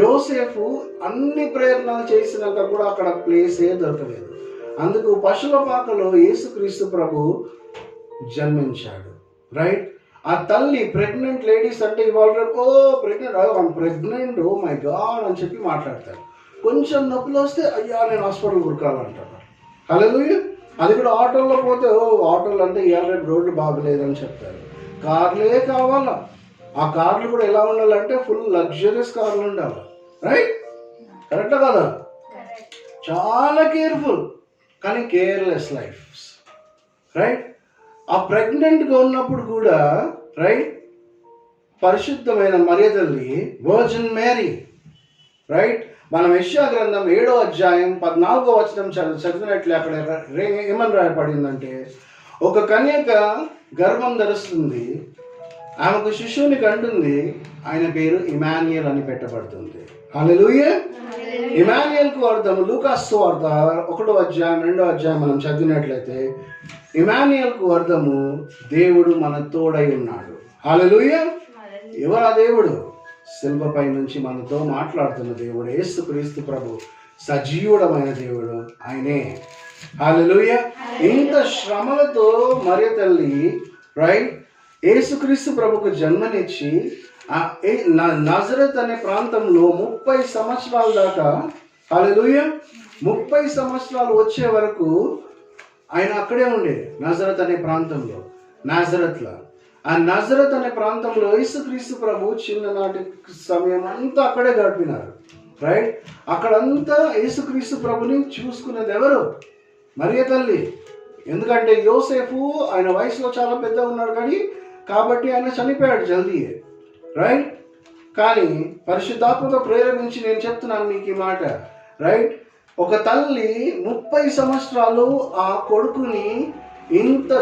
యోసేపు అన్ని ప్రయత్నాలు చేసినాక కూడా అక్కడ ప్లేసే దొరకలేదు. అందుకు పశువుల పాకలో యేసుక్రీస్తు ప్రభు జన్మించాడు. రైట్, ఆ తల్లి ప్రెగ్నెంట్ లేడీస్ అంటే ఇవాళ ప్రెగ్నెంట్ ఓ మై గాడ్ అని చెప్పి మాట్లాడతారు. కొంచెం నొప్పులు వస్తే అయ్యా నేను హాస్పిటల్ కురకాలంటారు. హల్లెలూయా. అది కూడా ఆటోల్లో పోతే ఆటోలు అంటే ఇవాళ రేపు రోడ్లు బాగలేదని చెప్తారు. కార్లే కావాలా. ఆ కార్లు కూడా ఎలా ఉండాలంటే ఫుల్ లగ్జరీస్ కార్లు ఉండాలి. రైట్, కరెక్టా కదా? చాలా కేర్ఫుల్, కానీ కేర్లెస్ లైఫ్. రైట్, ఆ ప్రెగ్నెంట్గా ఉన్నప్పుడు కూడా, రైట్, పరిశుద్ధమైన మరియ తల్లి, వర్జిన్ మేరీ, రైట్, మనం యెషయా గ్రంథం 7వ అధ్యాయం 14వ వచనం చదివినట్లే అక్కడ ఏమని రాయబడిందంటే, ఒక కన్యక గర్భం ధరిస్తుంది, ఆమెకు శిశువుని కంటుంది, ఆయన పేరు ఇమాన్యుయల్ అని పెట్టబడుతుంది. హల్లెలూయా. ఇమాన్యుయల్కు అర్థం లూకాసు సువార్త 1వ అధ్యాయం 2వ అధ్యాయం మనం చదివినట్లయితే ఇమాన్యుయల్కు అర్థము దేవుడు మన తోడై ఉన్నాడు. హల్లెలూయా. ఎవరు ఆ దేవుడు? శిల్పపై నుంచి మనతో మాట్లాడుతున్న దేవుడు యేసుక్రీస్తు ప్రభు, సజీవుడమైన దేవుడు ఆయనే. హల్లెలూయా. ఇంత శ్రమలతో మరియ తల్లి రైట్? యేసుక్రీస్తు ప్రభుకు జన్మనిచ్చి నజరత్ అనే ప్రాంతంలో 30 సంవత్సరాల దాకా, హల్లెలూయా, 30 సంవత్సరాలు వచ్చే వరకు ఆయన అక్కడే ఉండే, నజరత్ అనే ప్రాంతంలో, నాజరత్లో. ఆ నజరత్ అనే ప్రాంతంలో యేసుక్రీస్తు ప్రభు చిన్ననాటి సమయం అంతా అక్కడే గడిపినారు. రైట్? అక్కడంతా యేసుక్రీస్తు ప్రభుని చూసుకునేది ఎవరు? మరియ తల్లి. ఎందుకంటే యోసేపు ఆయన వయసులో చాలా పెద్ద ఉన్నాడు కాబట్టి ఆయన చనిపోయాడు జల్దీ. రైట్? కానీ పరిశుద్ధాత్మతో ప్రేరేపించి నేను చెప్తున్నాను మీకు ఈ మాట. రైట్? ఒక తల్లి 30 సంవత్సరాలు ఆ కొడుకుని ఇంత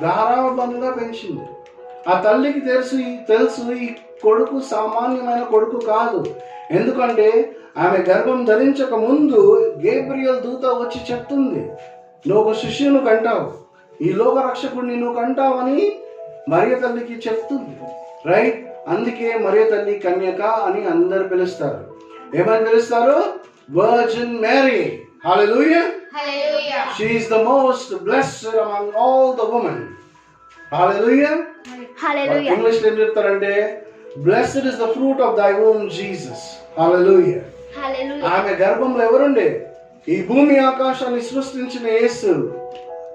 గారాబంగా పెంచింది. ఆ తల్లికి తెలుసు ఈ కొడుకు సామాన్యమైన కొడుకు కాదు. ఎందుకంటే ఆమె గర్భం ధరించక ముందు గేబ్రియల్ దూత వచ్చి చెప్తుంది, నువ్వు ఒక శిష్యును కంటావు, ఈ లోక రక్షకుడిని నువ్వు కంటావని మరియ తల్లికి చెప్తుంది. రైట్? అందుకే మరియ తల్లి కన్యక అని అందరు పిలుస్తారు. ఏమని పిలుస్తారు? Virgin Mary. Hallelujah. She is the most blessed among all the women. Hallelujah. Hallelujah. English లో ఏం చెప్తారంటే, blessed is the fruit of thy womb, Jesus. Hallelujah. Hallelujah. ఆమె గర్భంలో ఎవరుండే? ఈ భూమి ఆకాశాన్ని సృష్టించిన యేసు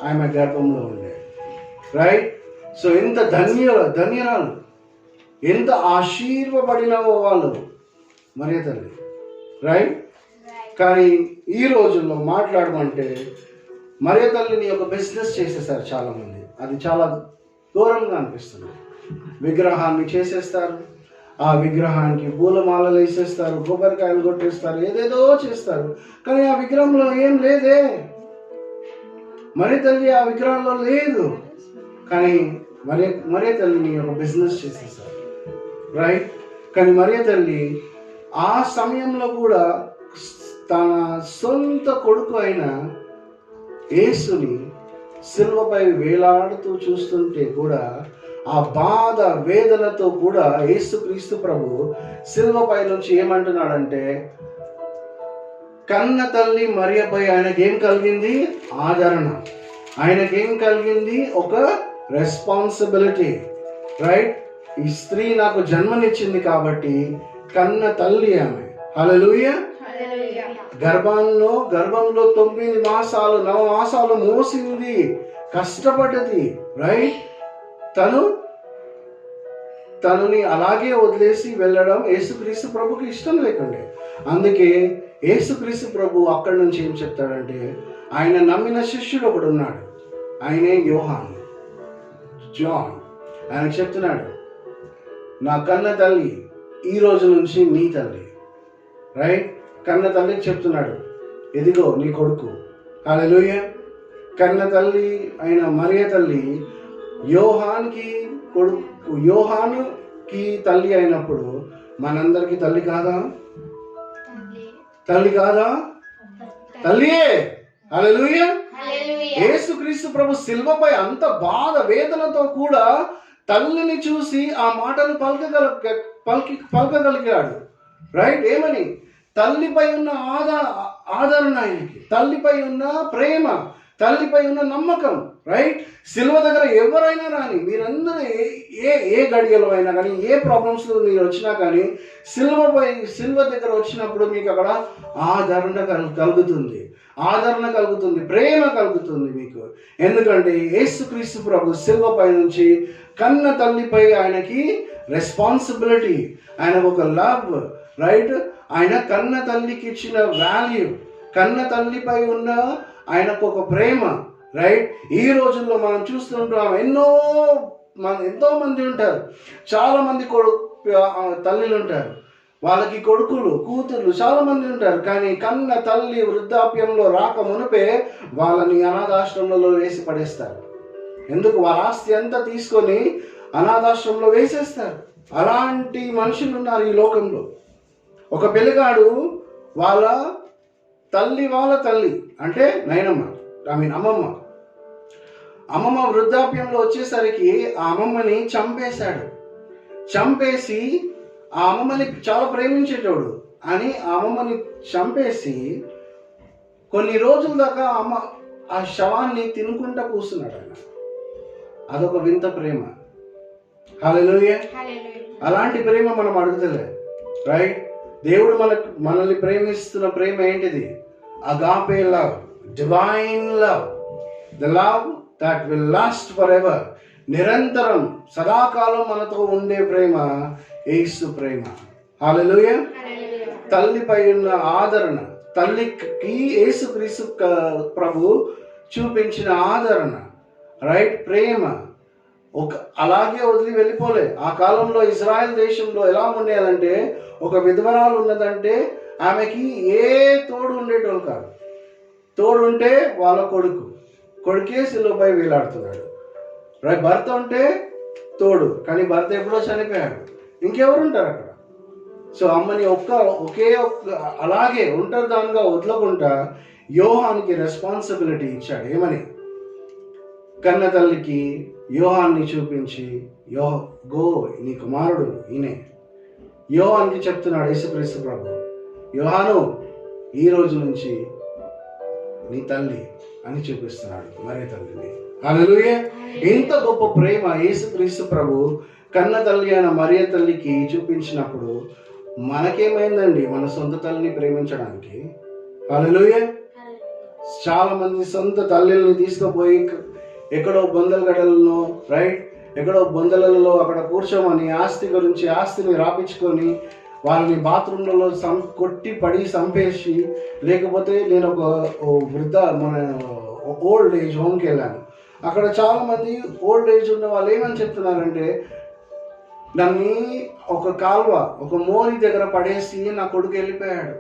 ఆమె గర్భంలో ఉండే. రైట్? సో ఎంత ధన్యురాలు, ఎంత ఆశీర్వబడిన వాళ్ళు మరియ తల్లి. రైట్? కానీ ఈ రోజుల్లో మాట్లాడమంటే మరియ తల్లిని ఒక బిజినెస్ చేసేసారు చాలామంది. అది చాలా దూరంగా అనిపిస్తుంది. విగ్రహాన్ని చేసేస్తారు, ఆ విగ్రహానికి పూలమాలలు వేసేస్తారు, కొబ్బరికాయలు కొట్టేస్తారు, ఏదేదో చేస్తారు. కానీ ఆ విగ్రహంలో ఏం లేదే. మరియ తల్లి ఆ విగ్రహంలో లేదు. కానీ మరియ తల్లిని ఒక బిజినెస్ చేసేసారు. రైట్? కానీ మరియ తల్లి ఆ సమయంలో కూడా తన సొంత కొడుకు అయిన యేసుని సిలువపై వేలాడుతూ చూస్తుంటే కూడా ఆ బాధ వేదనతో కూడా యేసుక్రీస్తు ప్రభు సిలువపై నుంచి ఏమంటున్నాడంటే, కన్న తల్లి మరియపై ఆయనకేం కలిగింది? ఆదరణ. ఆయనకేం కలిగింది? ఒక రెస్పాన్సిబిలిటీ. రైట్? ఈ స్త్రీ నాకు జన్మనిచ్చింది కాబట్టి కన్న తల్లి ఆమె. హల్లెలూయా. గర్భంలో 9 మాసాలు 9 మాసాలు మోసింది, కష్టపడ్డది. రైట్? తనని అలాగే వదిలేసి వెళ్ళడం యేసుక్రీస్తు ప్రభుకి ఇష్టం లేకుండే. అందుకే యేసుక్రీస్తు ప్రభు అక్కడి నుంచి ఏం చెప్తాడంటే, ఆయన నమ్మిన శిష్యుడు ఒకడు ఉన్నాడు, ఆయనే యోహాను, జాన్. ఆయన చెప్తున్నాడు, నా కన్న తల్లి ఈ రోజు నుంచి నీ తల్లి. రైట్? కన్న తల్లికి చెప్తున్నాడు, ఎదిగో నీ కొడుకు. హల్లెలూయా. కన్న తల్లి అయిన మరియ తల్లి యోహానుకి తల్లి అయినప్పుడు మనందరికీ తల్లి కాదా? తల్లి కాదా? తల్లియే. హల్లెలూయా. యేసుక్రీస్తు ప్రభు సిల్వపై అంత బాధ వేదనతో కూడా తల్లిని చూసి ఆ మాటలు పలకగలిగాడు. రైట్? ఏమని? తల్లిపై ఉన్న ఆదరణ ఆయనకి, తల్లిపై ఉన్న ప్రేమ, తల్లిపై ఉన్న నమ్మకం. రైట్? సిల్వ దగ్గర ఎవరైనా రాని, మీరందరూ ఏ గడియలో అయినా కానీ, ఏ ప్రాబ్లమ్స్లో మీరు వచ్చినా కానీ సిల్వ దగ్గర వచ్చినప్పుడు మీకు అక్కడ ఆదరణ కలుగుతుంది, ప్రేమ కలుగుతుంది మీకు. ఎందుకంటే యేసుక్రీస్తు ప్రభు సిల్వపై నుంచి కన్న తల్లిపై ఆయనకి రెస్పాన్సిబిలిటీ, ఆయనకు ఒక లవ్. రైట్? ఆయన కన్న తల్లికి ఇచ్చిన వాల్యూ, కన్న తల్లిపై ఉన్న ఆయనకు ఒక ప్రేమ. రైట్? ఈ రోజుల్లో మనం చూస్తుంటాం, ఎంతో మంది ఉంటారు, చాలా మంది తల్లిలు ఉంటారు, వాళ్ళకి కొడుకులు కూతుర్లు చాలా మంది ఉంటారు. కానీ కన్న తల్లి వృద్ధాప్యంలో రాక మునిపే వాళ్ళని అనాథాశ్రమంలో వేసి పడేస్తారు. ఎందుకు? వాళ్ళ ఆస్తి అంతా తీసుకొని అనాథాశ్రమంలో వేసేస్తారు. అలాంటి మనుషులు ఉన్నారు ఈ లోకంలో. ఒక పిల్లగాడు వాళ్ళ తల్లి అంటే అమ్మమ్మ వృద్ధాప్యంలో వచ్చేసరికి ఆ అమ్మమ్మని చంపేసి ఆ అమ్మమ్మని చాలా ప్రేమించేటోడు అని ఆ అమ్మమ్మని చంపేసి కొన్ని రోజుల దాకా ఆ శవాన్ని తినుకుంటా కూర్చున్నాడు ఆయన. అదొక వింత ప్రేమ. హల్లెలూయా. Hallelujah. అలాంటి ప్రేమ మనం అడుగుతలే, రైట్? దేవుడు మనల్ని ప్రేమిస్తున్న ప్రేమ ఏంటిది? Agape love, divine love, the love that will last for ever. నిరంతరం సదాకాలం మనతో ఉండే ప్రేమ యేసు ప్రేమ. హల్లెలూయా. Hallelujah. తల్లిపై ఉన్న ఆదరణ, తల్లికి యేసుక్రీస్తు ప్రభు చూపించిన ఆదరణ, రైట్? ప్రేమ అలాగే వదిలి వెళ్ళిపోలే. ఆ కాలంలో ఇజ్రాయెల్ దేశంలో ఎలా ఉండేదంటే, ఒక విధవరాలు ఉన్నదంటే ఆమెకి ఏ తోడు ఉండేటోళ్ళు కాదు. తోడు ఉంటే వాళ్ళ కొడుకే సిలువపై వేలాడుతున్నాడు, రైట్? భర్త ఉంటే తోడు, కానీ భర్త ఎప్పుడో చనిపోయాడు, ఇంకెవరు ఉంటారు అక్కడ? సో అమ్మని ఒకే అలాగే ఒంటరిదానిగా వదలకుండా యోహానికి రెస్పాన్సిబిలిటీ ఇచ్చాడు. ఏమని? కన్న తల్లికి యోహాన్ని చూపించి, గో, నీ కుమారుడు ఈయనే. యోహానికి చెప్తున్నాడు యేసుక్రీస్తు ప్రభు, యోహాను, ఈ రోజు నుంచి నీ తల్లి అని చూపిస్తున్నాడు, మరే తల్లిని. హల్లెలూయా. ఇంత గొప్ప ప్రేమ యేసుక్రీస్తు ప్రభు కన్న తల్లి అయిన మరియ తల్లికి చూపించినప్పుడు మనకేమైందండి మన సొంత తల్లిని ప్రేమించడానికి? హల్లెలూయా. చాలా మంది సొంత తల్లిని తీసుకుపోయి ఎక్కడో బొందలగడలను, రైట్, ఎక్కడో బొందలలో అక్కడ కూర్చోమని ఆస్తిని రాపించుకొని వాళ్ళని బాత్రూంలలో కొట్టి పడి చంపేసి, లేకపోతే నేను ఒక మన ఓల్డ్ ఏజ్ హోమ్కి వెళ్ళాను. అక్కడ చాలా మంది ఓల్డ్ ఏజ్ ఉన్న వాళ్ళు ఏమని చెప్తున్నారంటే, దాన్ని ఒక కాల్వ, ఒక మోరి దగ్గర పడేసి నా కొడుకు వెళ్ళిపోయాడు.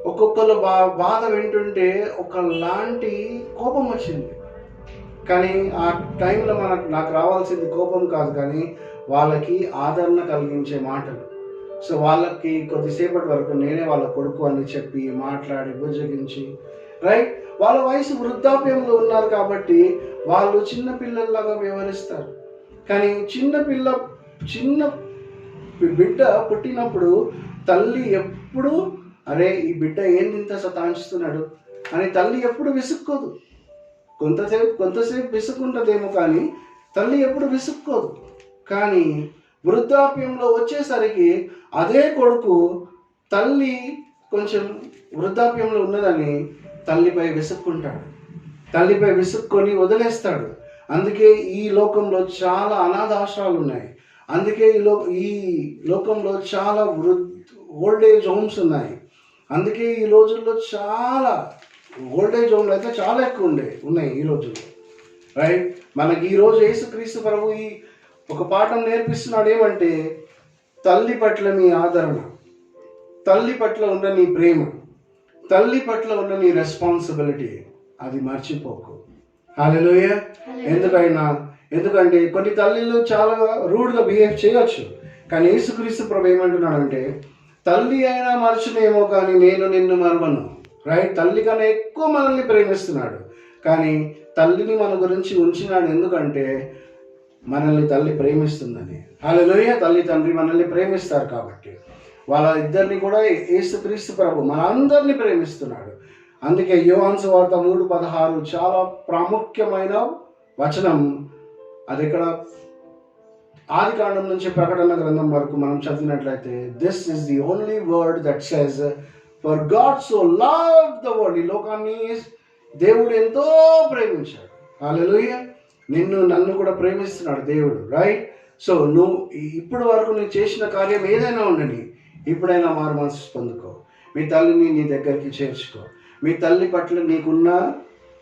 ఒక్కొక్కరు బాధ వింటుంటే ఒకలాంటి కోపం వచ్చింది. కానీ ఆ టైంలో నాకు రావాల్సింది కోపం కాదు, కానీ వాళ్ళకి ఆదరణ కలిగించే మాటలు. సో వాళ్ళకి కొద్దిసేపటి వరకు నేనే వాళ్ళ కొడుకు అని చెప్పి మాట్లాడి బుజ్జగించి, రైట్? వాళ్ళ వయసు వృద్ధాప్యంలో ఉన్నారు కాబట్టి వాళ్ళు చిన్న పిల్లల్లాగా వ్యవహరిస్తారు. కానీ చిన్న బిడ్డ పుట్టినప్పుడు తల్లి ఎప్పుడు, అరే ఈ బిడ్డ ఏంది ఇంత సతాయిస్తున్నాడు అని తల్లి ఎప్పుడు విసుక్కోదు. కొంతసేపు విసుక్కుంటుందేమో, కానీ తల్లి ఎప్పుడు విసుక్కోదు. కానీ వృద్ధాప్యంలో వచ్చేసరికి అదే కొడుకు తల్లి కొంచెం వృద్ధాప్యంలో ఉన్నదని తల్లిపై విసుక్కుంటాడు, తల్లిపై విసుక్కొని వదిలేస్తాడు. అందుకే ఈ లోకంలో చాలా అనాథాశ్రయాలు ఉన్నాయి. అందుకే ఈ లోకంలో చాలా ఓల్డ్ ఏజ్ హోమ్స్ ఉన్నాయి. అందుకే ఈ రోజుల్లో చాలా ఓల్డ్ ఏజ్ హోమ్లు అయితే చాలా ఎక్కువ ఉన్నాయి ఈ రోజుల్లో, రైట్? మనకి ఈరోజు యేసుక్రీస్తు ప్రభు ఒక పాఠం నేర్పిస్తున్నాడు. ఏమంటే, తల్లి పట్ల నీ ఆదరణ, తల్లి పట్ల ఉన్న నీ ప్రేమ, తల్లి పట్ల ఉన్న నీ రెస్పాన్సిబిలిటీ, అది మర్చిపోకు. హల్లెలూయా. ఎందుకంటే కొన్ని తల్లిలు చాలా రూడ్గా బిహేవ్ చేయొచ్చు, కానీ యేసుక్రీస్తు ప్రభు ఏమంటున్నాడంటే, తల్లి అయినా మర్చునేమో కానీ నేను నిన్ను మరవను, రైట్? తల్లి కన్నా ఎక్కువ మనల్ని ప్రేమిస్తున్నాడు, కానీ తల్లిని మన గురించి ఉంచినాడు. ఎందుకంటే మనల్ని తల్లి ప్రేమిస్తుందని. హల్లెలూయా. తల్లి తండ్రి మనల్ని ప్రేమిస్తారు కాబట్టి వాళ్ళ ఇద్దరిని కూడా యేసుక్రీస్తు ప్రభు మనందరినీ ప్రేమిస్తున్నాడు. అందుకే యోహాను సువార్త 3:16 చాలా ప్రాముఖ్యమైన వచనం. అది ఇక్కడ ఆదికాండం నుంచి ప్రకటన గ్రంథం వరకు మనం చదివినట్లయితే, this is the only word that says, for God so loved the world. ఈ లోకాన్ని దేవుడు ఎంతో ప్రేమించాడు. హల్లెలూయా. నన్ను కూడా ప్రేమిస్తున్నాడు దేవుడు, రైట్? సో నువ్వు ఇప్పటి వరకు నువ్వు చేసిన కార్యం ఏదైనా ఉండని, ఇప్పుడైనా మారు మనసు పొందుకో. మీ తల్లిని నీ దగ్గరికి చేర్చుకో. మీ తల్లి పట్ల నీకున్న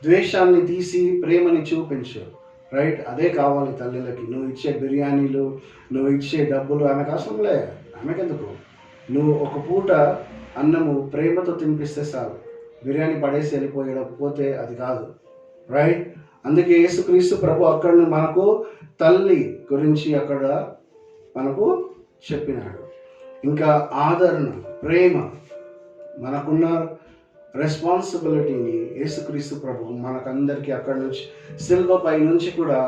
ద్వేషాన్ని తీసి ప్రేమని చూపించు, రైట్? అదే కావాలి తల్లిలకి. నువ్వు ఇచ్చే బిర్యానీలు, నువ్వు ఇచ్చే డబ్బులు ఆమెకు అవసరంలే. ఆమెకెందుకు? నువ్వు ఒక పూట అన్నము ప్రేమతో తినిపిస్తే చాలు. బిర్యానీ పడేసి వెళ్ళిపోతే అది కాదు, రైట్? అందుకే యేసుక్రీస్తు ప్రభు అక్కడ మనకు తల్లి గురించి అక్కడ మనకు చెప్పినాడు. ఇంకా ఆదరణ, ప్రేమ, మనకున్న రెస్పాన్సిబిలిటీని యేసుక్రీస్తు ప్రభు మనకందరికీ అక్కడి నుంచి సిల్వపై నుంచి కూడా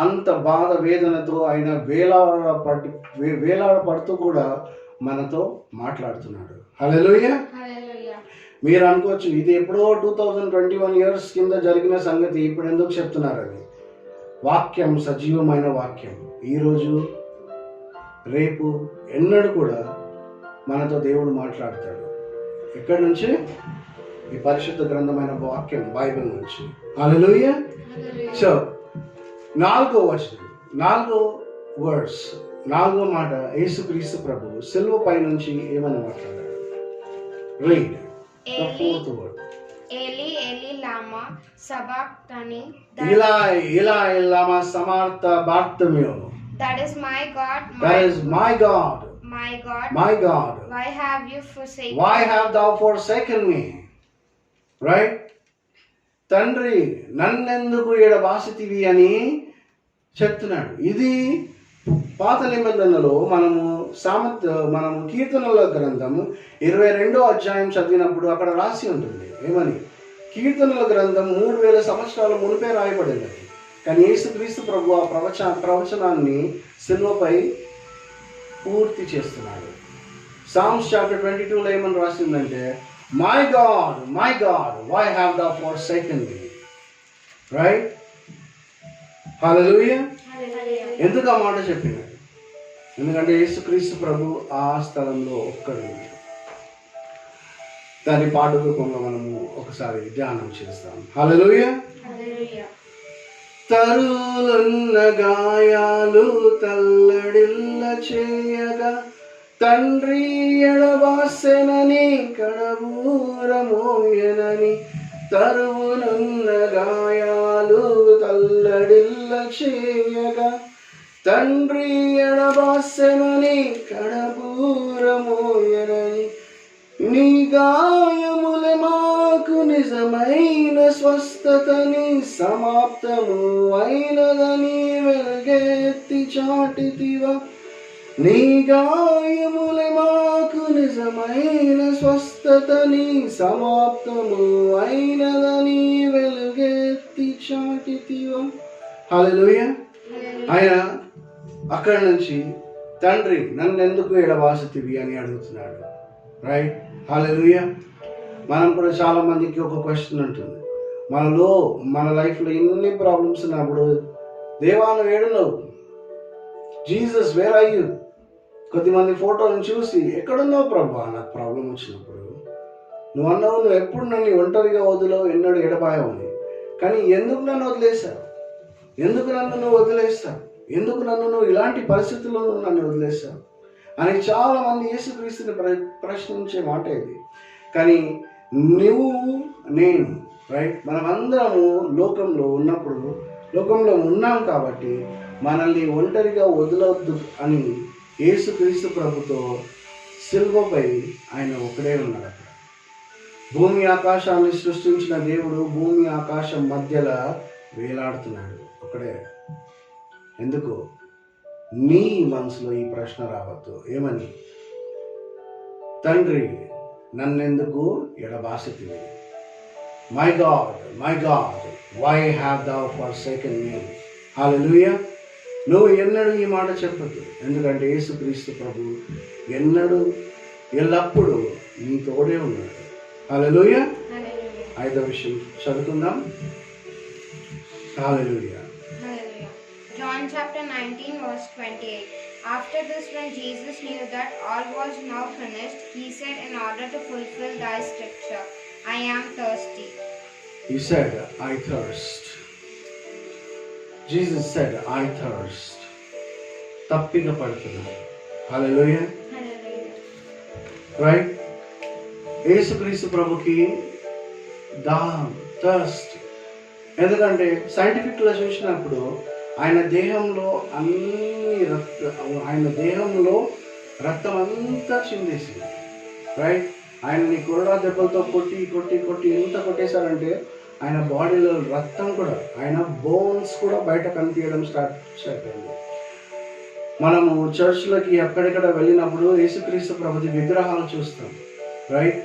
అంత బాధ వేదనతో ఆయన వేలాడపడుతూ కూడా మనతో మాట్లాడుతున్నాడు. హల్లెలూయా. మీరు అనుకోవచ్చు ఇది ఎప్పుడో 2021 ఇయర్స్ కింద జరిగిన సంగతి ఇప్పుడు ఎందుకు చెప్తున్నారని. వాక్యం సజీవమైన వాక్యం. ఈరోజు రేపు ఎన్నడూ కూడా మనతో దేవుడు మాట్లాడతాడు. ఎక్కడి నుంచి? ఈ పరిశుద్ధ గ్రంథమైన వాక్యం బైబిల్ నుంచి. హల్లెలూయా. సో 4వ వచనం, 4వ వర్డ్స్, 4వ మాట, యేసుక్రీస్తు ప్రభు సిలువ పై నుంచి ఏమని మాట్లాడాడు? Read the 4th word. Eli, Eli, lama sabachthani. Eli, Eli, lama sabachthani. That is my God, That is my God, my God. my God. Why have you forsaken? Why have thou forsaken me? Right? తండ్రి నన్నెందుకు ఎడబాసితివి అని చెప్తున్నాడు. ఇది పాత నిబంధనలో మనము కీర్తనల గ్రంథం 22వ అధ్యాయం చదివినప్పుడు అక్కడ రాసి ఉంటుంది. ఏమని? కీర్తనల గ్రంథం 3000 సంవత్సరాల మునిపే రాయబడింది. కానీ యేసుక్రీస్తు ప్రభు ఆ ప్రవచనాన్ని సిలువపై పూర్తి చేస్తున్నాడు. సామ్స్ చాప్టర్ 22లో ఏమని రాసిందంటే, my God, why have thou forsaken me? Right? Hallelujah. ఎందుకు ఆ మాట చెప్పినాడు? ఎందుకంటే యేసుక్రీస్తు ప్రభు ఆ స్థలంలో ఒక్కడు. దాని పాట రూపంలో మనము ఒకసారి ధ్యానం చేస్తాం. హల్లెలూయా. తరులున్న గాయాలు తల్లడిల్ల చేయగా, తండ్రి ఎడబాసెనని కడబూరమోయనని. తరువునున్న గాయాలు తల్లడిల్ల చేయగా, తండ్రి ఎడబాసెనని కడబూరమోయనని. నీ గాయములే మాకు నిజమైన స్వస్థతని, సమాప్తము అయినదని వెలుగెత్తి చాటితివా. నీ గాయములే మాకు నిజమైన స్వస్థతని, సమాప్తము అయినదని వెలుగెత్తి చాటితివా. హల్లెలూయా. ఆయన అక్కడి నుంచి తండ్రి నన్నెందుకు ఎడబాసితివి అని అడుగుతున్నాడు. రైట్? హల్లెలూయా. మనం కూడా చాలా మందికి ఒక క్వశ్చన్ ఉంటుంది. మన లైఫ్లో ఎన్ని ప్రాబ్లమ్స్ ఉన్నప్పుడు, దేవా నువ్వు ఏడున్నావు? Jesus where are you? కొద్దిమంది ఫోటోలను చూసి, ఎక్కడున్నావు ప్రభా నాకు ప్రాబ్లం వచ్చినప్పుడు? నువ్వు అన్నావు నువ్వు ఎప్పుడు నన్ను ఒంటరిగా వదిలేవు, ఎన్నడూ ఎడబాయవు అని. కానీ ఎందుకు నన్ను వదిలేశావు? ఎందుకు నన్ను నువ్వు వదిలేస్తావు? ఎందుకు నువ్వు ఇలాంటి పరిస్థితుల్లో నన్ను వదిలేస్తావు అని చాలా మంది యేసుక్రీస్తుని ప్రశ్నించే మాట ఇది. కానీ నువ్వు నేను, రైట్, మనమందరము లోకంలో ఉన్నాం కాబట్టి మనల్ని ఒంటరిగా వదలవద్దు అని యేసుక్రీస్తు ప్రభుతో సిలువపై ఆయన ఒకడే ఉన్నాడు. అక్కడ భూమి ఆకాశాన్ని సృష్టించిన దేవుడు భూమి ఆకాశం మధ్యలో వేలాడుతున్నాడు ఒకడే. ఎందుకు? నీ మనసులో ఈ ప్రశ్న రావద్దు. ఏమని? తండ్రి నన్నెందుకు ఎడబాసితివి? My God, why have thou forsaken me? Hallelujah. నువ్వు ఎన్నడూ ఈ మాట చెప్పద్దు. ఎందుకంటే యేసుక్రీస్తు ప్రభు ఎల్లప్పుడూ నీ తోడే ఉన్నాడు. హల్లెలూయా. 5వ విషయం చదువుకుందాం. హల్లెలూయా. John chapter 19 verse 28. After this, when Jesus knew that all was now finished, he said, in order to fulfill thy scripture, I am thirsty. He said, I thirst. Jesus said, I thirst. తప్పిక పడుతున్నాడు. హల్లెలూయా. Right? యేసుక్రీస్తు ప్రభుకి దాహం, thirst. ఎందుకంటే సైంటిఫిక్గా చూసినప్పుడు ఆయన దేహంలో రక్తం అంతా చిందేసింది. రైట్? ఆయన్ని కొరడా దెబ్బలతో కొట్టి ఎంత కొట్టేశారంటే ఆయన బాడీలో రక్తం కూడా, ఆయన బోన్స్ కూడా బయట కనిపించడం స్టార్ట్ అయిపోయింది. మనము చర్చ్లోకి ఎక్కడెక్కడ వెళ్ళినప్పుడు యేసుక్రీస్తు ప్రభుది విగ్రహాలు చూస్తాం. రైట్?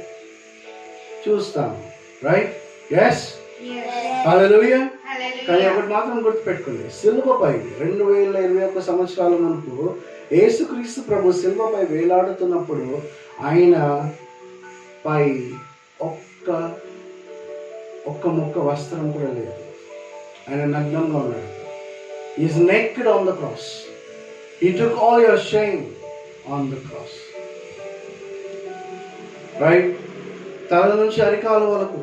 రైట్? ఎస్. హల్లెలూయా. కానీ ఒకటి మాత్రం గుర్తుపెట్టుకోండి, సిలువపై 2021 సంవత్సరాల మునుపు యేసుక్రీస్తు ప్రభు సిలువపై వేలాడుతున్నప్పుడు ఆయన పై ఒక్క ముక్క వస్త్రం కూడా లేదు. ఆయన నగ్నంగా ఉన్నాడు. He's naked on the cross. He took all your shame on the cross. Right? తల నుంచి అరికాలు వరకు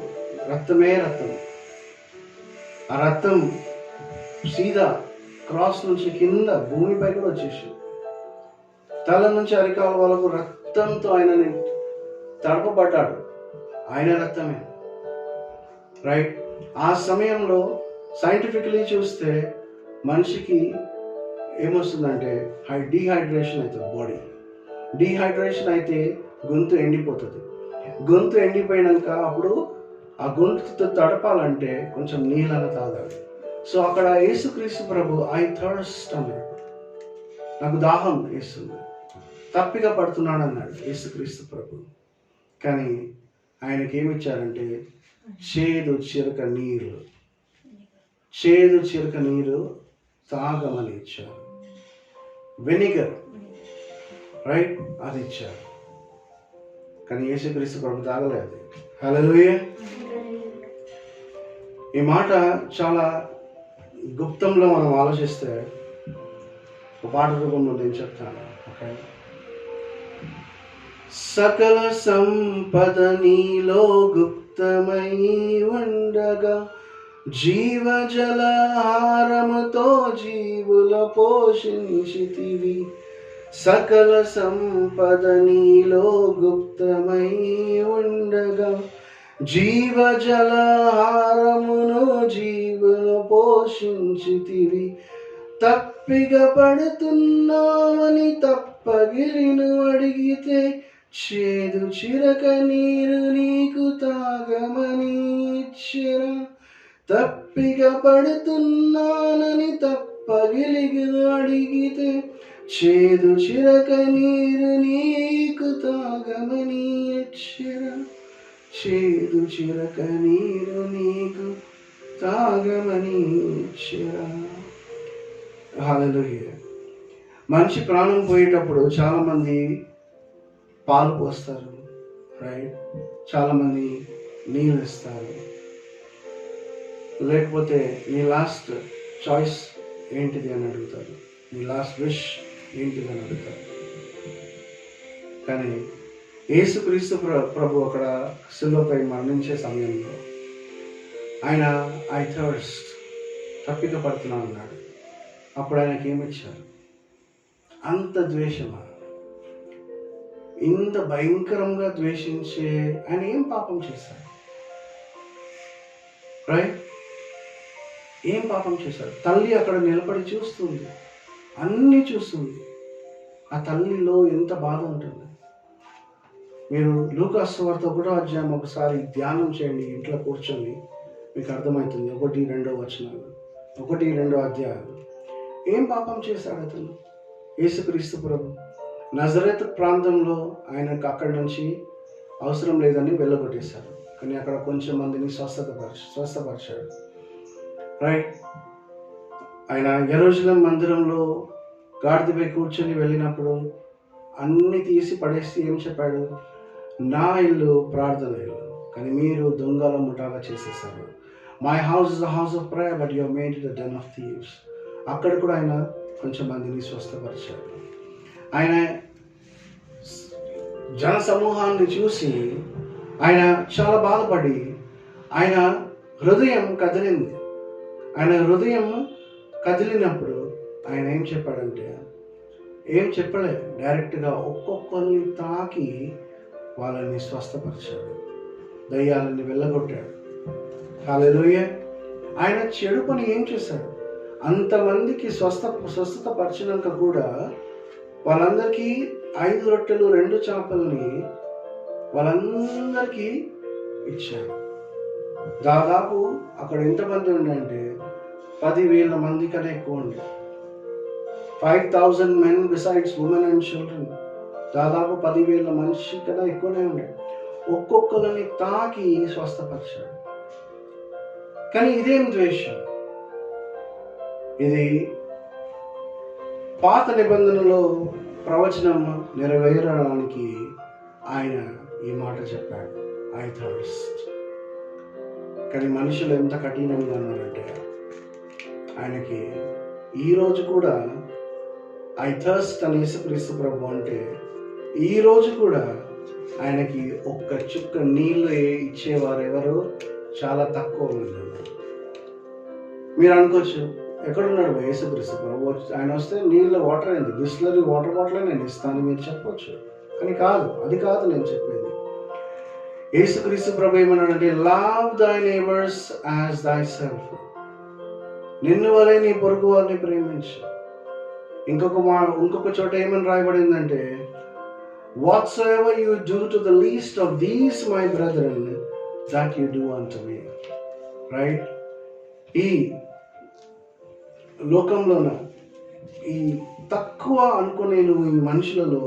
రక్తమే రక్తం. ఆ రక్తం సీదా క్రాస్ నుంచి కింద భూమిపై కూడా వచ్చేసి తల నుంచి అరికాల వరకు రక్తంతో ఆయనని తడపబడ్డాడు. ఆయన రక్తమే. రైట్? ఆ సమయంలో సైంటిఫికలీ చూస్తే మనిషికి ఏమొస్తుందంటే డీహైడ్రేషన్ అవుతుంది. బాడీ డీహైడ్రేషన్ అయితే గొంతు ఎండిపోతుంది. గొంతు ఎండిపోయినాక అప్పుడు ఆ గొంతుతో తడపాలంటే కొంచెం నీళ్ళని తాగాలి. సో అక్కడ యేసుక్రీస్తు ప్రభు ఐ థర్స్ట్ అన్నాడు. నాకు దాహం వేస్తుంది, తప్పిగా పడుతున్నాడు అన్నాడు యేసుక్రీస్తు ప్రభు. కానీ ఆయనకి ఏమి ఇచ్చారంటే చేదు చిరక నీరు తాగమని ఇచ్చారు. వెనిగర్, రైట్, అది ఇచ్చారు. కానీ యేసుక్రీస్తు ప్రభు తాగలేదు. హల్లెలూయా. ఈ మాట చాలా గుప్తంలో మనం ఆలోచిస్తే ఒక పాట రూపంలో నేను చెప్తాను. ఓకే. సకల సంపద నీలో గుప్తమై ఉండగా జీవజలహారముతో జీవుల పోషించితివి. సకల సంపద నీలో గుప్తమై ఉండగా జీవజలహారమును జీవును పోషించితివి. తప్పిగా పడుతున్నావని తప్పగిలిను అడిగితే చేదు చిరక నీరు నీకు తాగమని ఇచ్చిరా. తప్పిగా పడుతున్నానని తప్పగిలిను అడిగితే చేదు చిరక నీరు నీకు తాగమని ఇచ్చిరా. చేదు చిరక నీరు నీకు తాగమని ఇచ్చిరా. హల్లెలూయా. మనిషి ప్రాణం పోయేటప్పుడు చాలామంది పాలు పోస్తారు, రైట్? చాలామంది నీళ్ళు ఇస్తారు. లేకపోతే నీ లాస్ట్ చాయిస్ ఏంటిది అని అడుగుతారు. నీ లాస్ట్ విష్ ఏంటిది అని అడుగుతారు. కానీ యేసుక్రీస్తు ప్రభు అక్కడ శిలువపై మరణించే సమయంలో ఆయన ఐ థర్స్ట్, తప్పిక పడుతున్నాను అన్నాడు. అప్పుడు ఆయనకి ఏమిచ్చారు? అంత ద్వేషమా? ఇంత భయంకరంగా ద్వేషించే ఆయన ఏం పాపం చేశారు? రైట్? ఏం పాపం చేశారు? తల్లి అక్కడ నిలబడి చూస్తుంది, అన్నీ చూస్తుంది. ఆ తల్లిలో ఎంత బాధ ఉంటుంది. మీరు లూకాసు సువార్త 1వ అధ్యాయం ఒకసారి ధ్యానం చేయండి ఇంట్లో కూర్చొని, మీకు అర్థమవుతుంది. 1-2 వచనాలు, 1-2 అధ్యాయాలు. ఏం పాపం చేశాడు అతను? యేసుక్రీస్తు ప్రభు నజరేతు ప్రాంతంలో ఆయనకు అక్కడి నుంచి అవసరం లేదని వెళ్ళగొట్టేశారు. కానీ అక్కడ కొంచెం మందిని స్వస్థపరిచాడు. రైట్? ఆయన యెరూషలేము మందిరంలో గాడిదపై కూర్చొని వెళ్ళినప్పుడు అన్ని తీసి పడేసి ఏం చెప్పాడు? నా ఇల్లు ప్రార్థన ఇల్లు, కానీ మీరు దొంగల ముఠాగా చేసేసారు. My house is the house of prayer but you have made it the den of thieves. అక్కడ కూడా ఆయన కొంచెం మందిని స్వస్థపరిచాడు. ఆయన జన సమూహాన్ని చూసి ఆయన చాలా బాధపడి ఆయన హృదయం కదిలింది. ఆయన హృదయం కదిలినప్పుడు ఆయన ఏం చెప్పాడంటే, ఏం చెప్పలేదు, డైరెక్ట్గా ఒక్కొక్కరిని తాకి వాళ్ళని స్వస్థపరిచాడు, దయ్యాలని వెళ్ళగొట్టాడు. హల్లెలూయా. ఆయన చెడు పని ఏం చేశాడు? అంతమందికి స్వస్థత పరిచినాక కూడా వాళ్ళందరికీ 5 రొట్టెలు 2 చేపలని వాళ్ళందరికీ ఇచ్చాడు. దాదాపు అక్కడ ఎంతమంది ఉండంటే 10,000 మంది కన్నా ఎక్కువ ఉండే. 5,000 men besides women and children. దాదాపు 10,000 మనిషి కన్నా ఎక్కువనే ఉండే. ఒక్కొక్కరిని తాకి స్వస్థపరిచాడు. కానీ ఇదేం ద్వేషం? ఇది పాత నిబంధనలో ప్రవచనం నెరవేరడానికి ఆయన ఈ మాట చెప్పాడు, ఐ థర్స్ట్. కానీ మనుషులు ఎంత కఠినంగా ఉన్నారంటే ఆయనకి ఈరోజు కూడా ఐ థర్స్ట్ అని యేసుక్రీస్తు ప్రభు అంటే ఈరోజు కూడా ఆయనకి ఒక్క చుక్క నీళ్ళు ఇచ్చేవారు ఎవరు చాలా తక్కువ మంది ఉన్నారు. మీరు అనుకోవచ్చు ఎక్కడున్నాడు యేసుక్రీస్తు ప్రభు, ఆయన వస్తే నీళ్ళు వాటర్ అయింది, బిస్లరీ వాటర్ బాటిల్ నేను ఇస్తాను మీరు చెప్పొచ్చు. కానీ కాదు, అది కాదు నేను చెప్పేది. యేసుక్రీస్తు ప్రభు ఏమన్నాడంటే లవ్ దై నేబర్స్ యాజ్ దై సెల్ఫ్, నిన్ను వలె నీ పొరుగు వారిని ప్రేమించు. ఇంకొక చోట ఏమని రాయబడిందంటే whatsoever you do to the least of these my brethren that you do unto me. Right? ఈ లోకంలోన ఈ తక్కువ అనుకునే నువ్వు ఈ మనుషులలో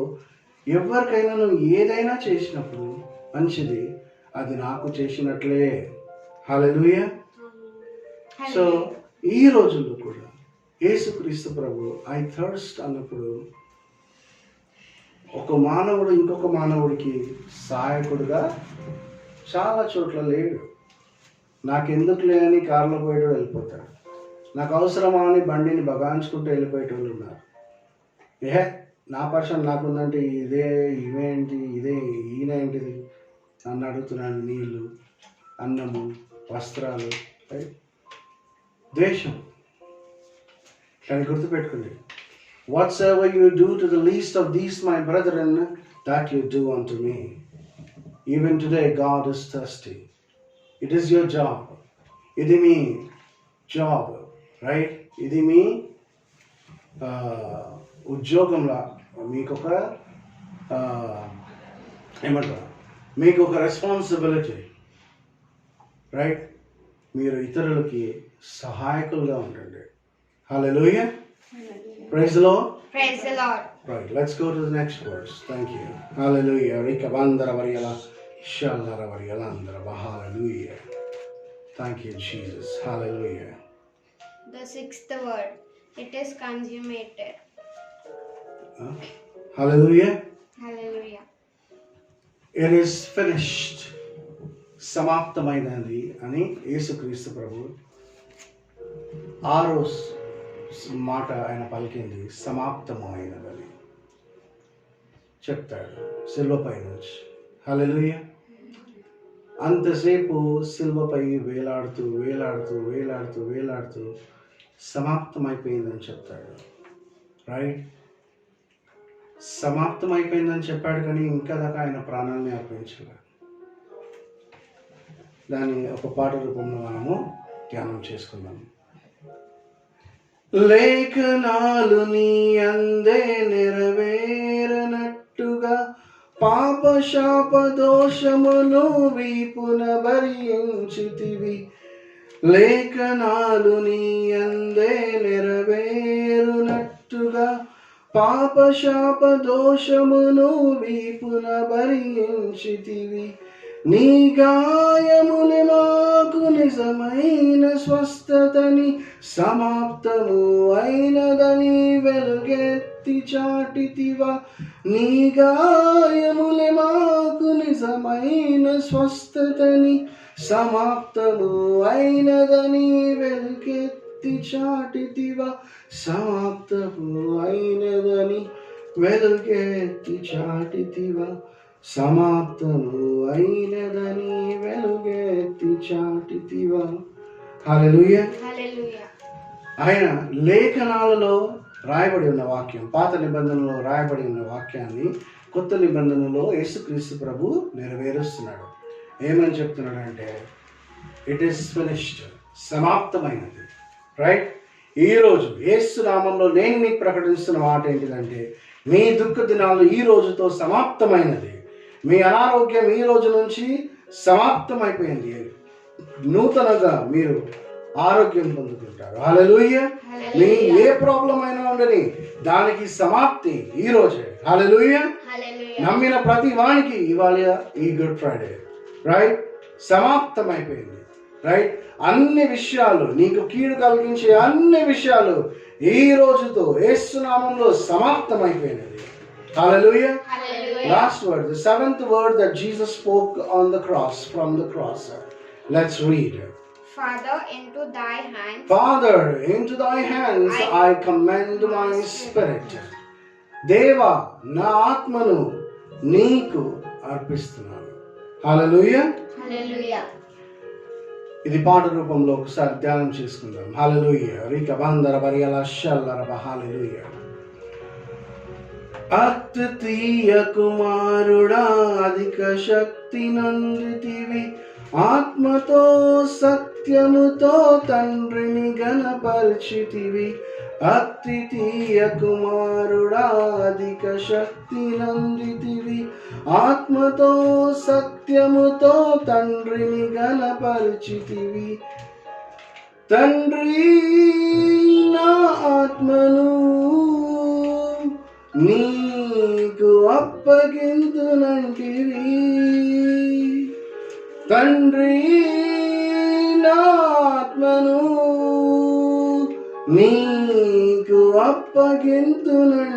ఎవరికైనా నువ్వు ఏదైనా చేసినప్పుడు మంచిది, అది నాకు చేసినట్లే. హల్లెలూయా. సో ఈ రోజుల్లో కూడా యేసుక్రీస్తు ప్రభు ఐ థర్స్ట్ అన్నప్పుడు ఒక మానవుడు ఇంకొక మానవుడికి సహాయకుడుగా చాలా చోట్ల లేడు. నాకెందుకులే అని కారులో పోయేటోడు వెళ్ళిపోతాడు, నాకు అవసరమా అని బండిని బగాంచుకుంటూ వెళ్ళిపోయేటోళ్ళు ఉన్నారు. నా పర్సన్ నాకుందంటే ఇవేంటి ఈయన ఏంటిది నన్ను అడుగుతున్నాను, నీళ్ళు, అన్నము, వస్త్రాలు, ద్వేషం. కానీ గుర్తుపెట్టుకోండి, whatsoever you do to the least of these my brethren that you do unto me. Even today God is thirsty. It is your job. Idi me job, right? Idi me ఉద్యోగంలా మీకొక ఏమంటారు, మీకు ఒక రెస్పాన్సిబిలిటీ, రైట్? మీరు ఇతరులకి సహాయకులుగా ఉండండి. హల్లెలూయా. Praise the Lord. Praise the Lord. Right, let's go to the next verse. Thank you. Hallelujah. Rikavandara variyala shallara variyalandara. Hallelujah. Thank you, Jesus. Hallelujah. The sixth word. It is consummated. Hallelujah. Hallelujah. It is finished. సమాప్తమైనది అని యేసుక్రీస్తు ప్రభు ఆరో మాట ఆయన పలికింది, సమాప్తమైనదని చెప్తాడు సిల్వపై నుంచి. హల్లెలూయా. అంతసేపు సిల్వపై వేలాడుతూ వేలాడుతూ వేలాడుతూ వేలాడుతూ సమాప్తమైపోయిందని చెప్తాడు. రైట్? సమాప్తమైపోయిందని చెప్పాడు, కానీ ఇంకా దాకా ఆయన ప్రాణాన్ని అర్పించలేదు. దాన్ని ఒక పాట రూపంలో మనము ధ్యానం చేసుకుందాము. లేఖనాలు నీ అందే నెరవేరనట్టుగా పాప శాప దోషమును వీపున భరించితివి. లేఖనాలు నీ అందే నెరవేరునట్టుగా పాప శాప దోషమును వీపున భరించితివి. నీ గాయములే మాకు నిజమైన స్వస్థతని, సమాప్తము అయినదని వెలుగెత్తి చాటితివా. నీ గాయములే మాకు నిజమైన స్వస్థతని, సమాప్తము అయినదని వెలుగెత్తి చాటితివా. సమాప్తము అయినదని వెలుగెత్తి చాటితివా. సమాప్తము అయినదని వెలుగెత్తి చాటితివా. హల్లెలూయా. Hallelujah. ఆయన లేఖనాలలో రాయబడి ఉన్న వాక్యం, పాత నిబంధనలో రాయబడి ఉన్న వాక్యాన్ని కొత్త నిబంధనలో యేసుక్రీస్తు ప్రభు నెరవేరుస్తున్నాడు. ఏమని చెప్తున్నాడంటే ఇట్ ఈస్ ఫినిష్డ్, సమాప్తమైనది. రైట్? ఈరోజు యేసు నామంలో నేను మీకు ప్రకటిస్తున్న మాట ఏంటిదంటే మీ దుఃఖ దినాలు ఈ రోజుతో సమాప్తమైనది. మీ అనారోగ్యం ఈ రోజు నుంచి సమాప్తమైపోయింది. నూతనగా మీరు ఆరోగ్యం పొందుకుంటారు. హల్లెలూయా. మీ ఏ ప్రాబ్లం అయినా ఉండని దానికి సమాప్తి ఈ రోజే. హల్లెలూయా. నమ్మిన ప్రతి వానికి ఇవాళ ఈ గుడ్ ఫ్రైడే, రైట్, సమాప్తమైపోయింది. రైట్? అన్ని విషయాలు, నీకు కీడు కలిగించే అన్ని విషయాలు ఈ రోజుతో యేసు నామములో సమాప్తమైపోయినది. Hallelujah. Hallelujah. Last word, the seventh word that Jesus spoke on the cross, from the cross. Let's read. Father, into thy hands Father, into thy hands I commend my spirit. దేవా, నా ఆత్మను నీకు అర్పిస్తున్నాను. హల్లెలూయా. Hallelujah. ఇది పాట రూపంలో ఒకసారి ధ్యానం చేసుకుందాం. హల్లెలూయా. రిక బందర బరియల షల్లర హల్లెలూయా. అద్వితీయ కుమారుడా, అధిక శక్తి నందితివి, ఆత్మతో సత్యముతో తండ్రిని గణపరిచితివి. అద్వితీయ కుమారుడా, అధిక శక్తి నందితివి, ఆత్మతో సత్యముతో తండ్రిని గణపరిచితివి. తండ్రి, నా ఆత్మను నీకు అప్పగింతునంటివి. తండ్రి, నా ఆత్మను నీకు అప్పగింతునంటివి.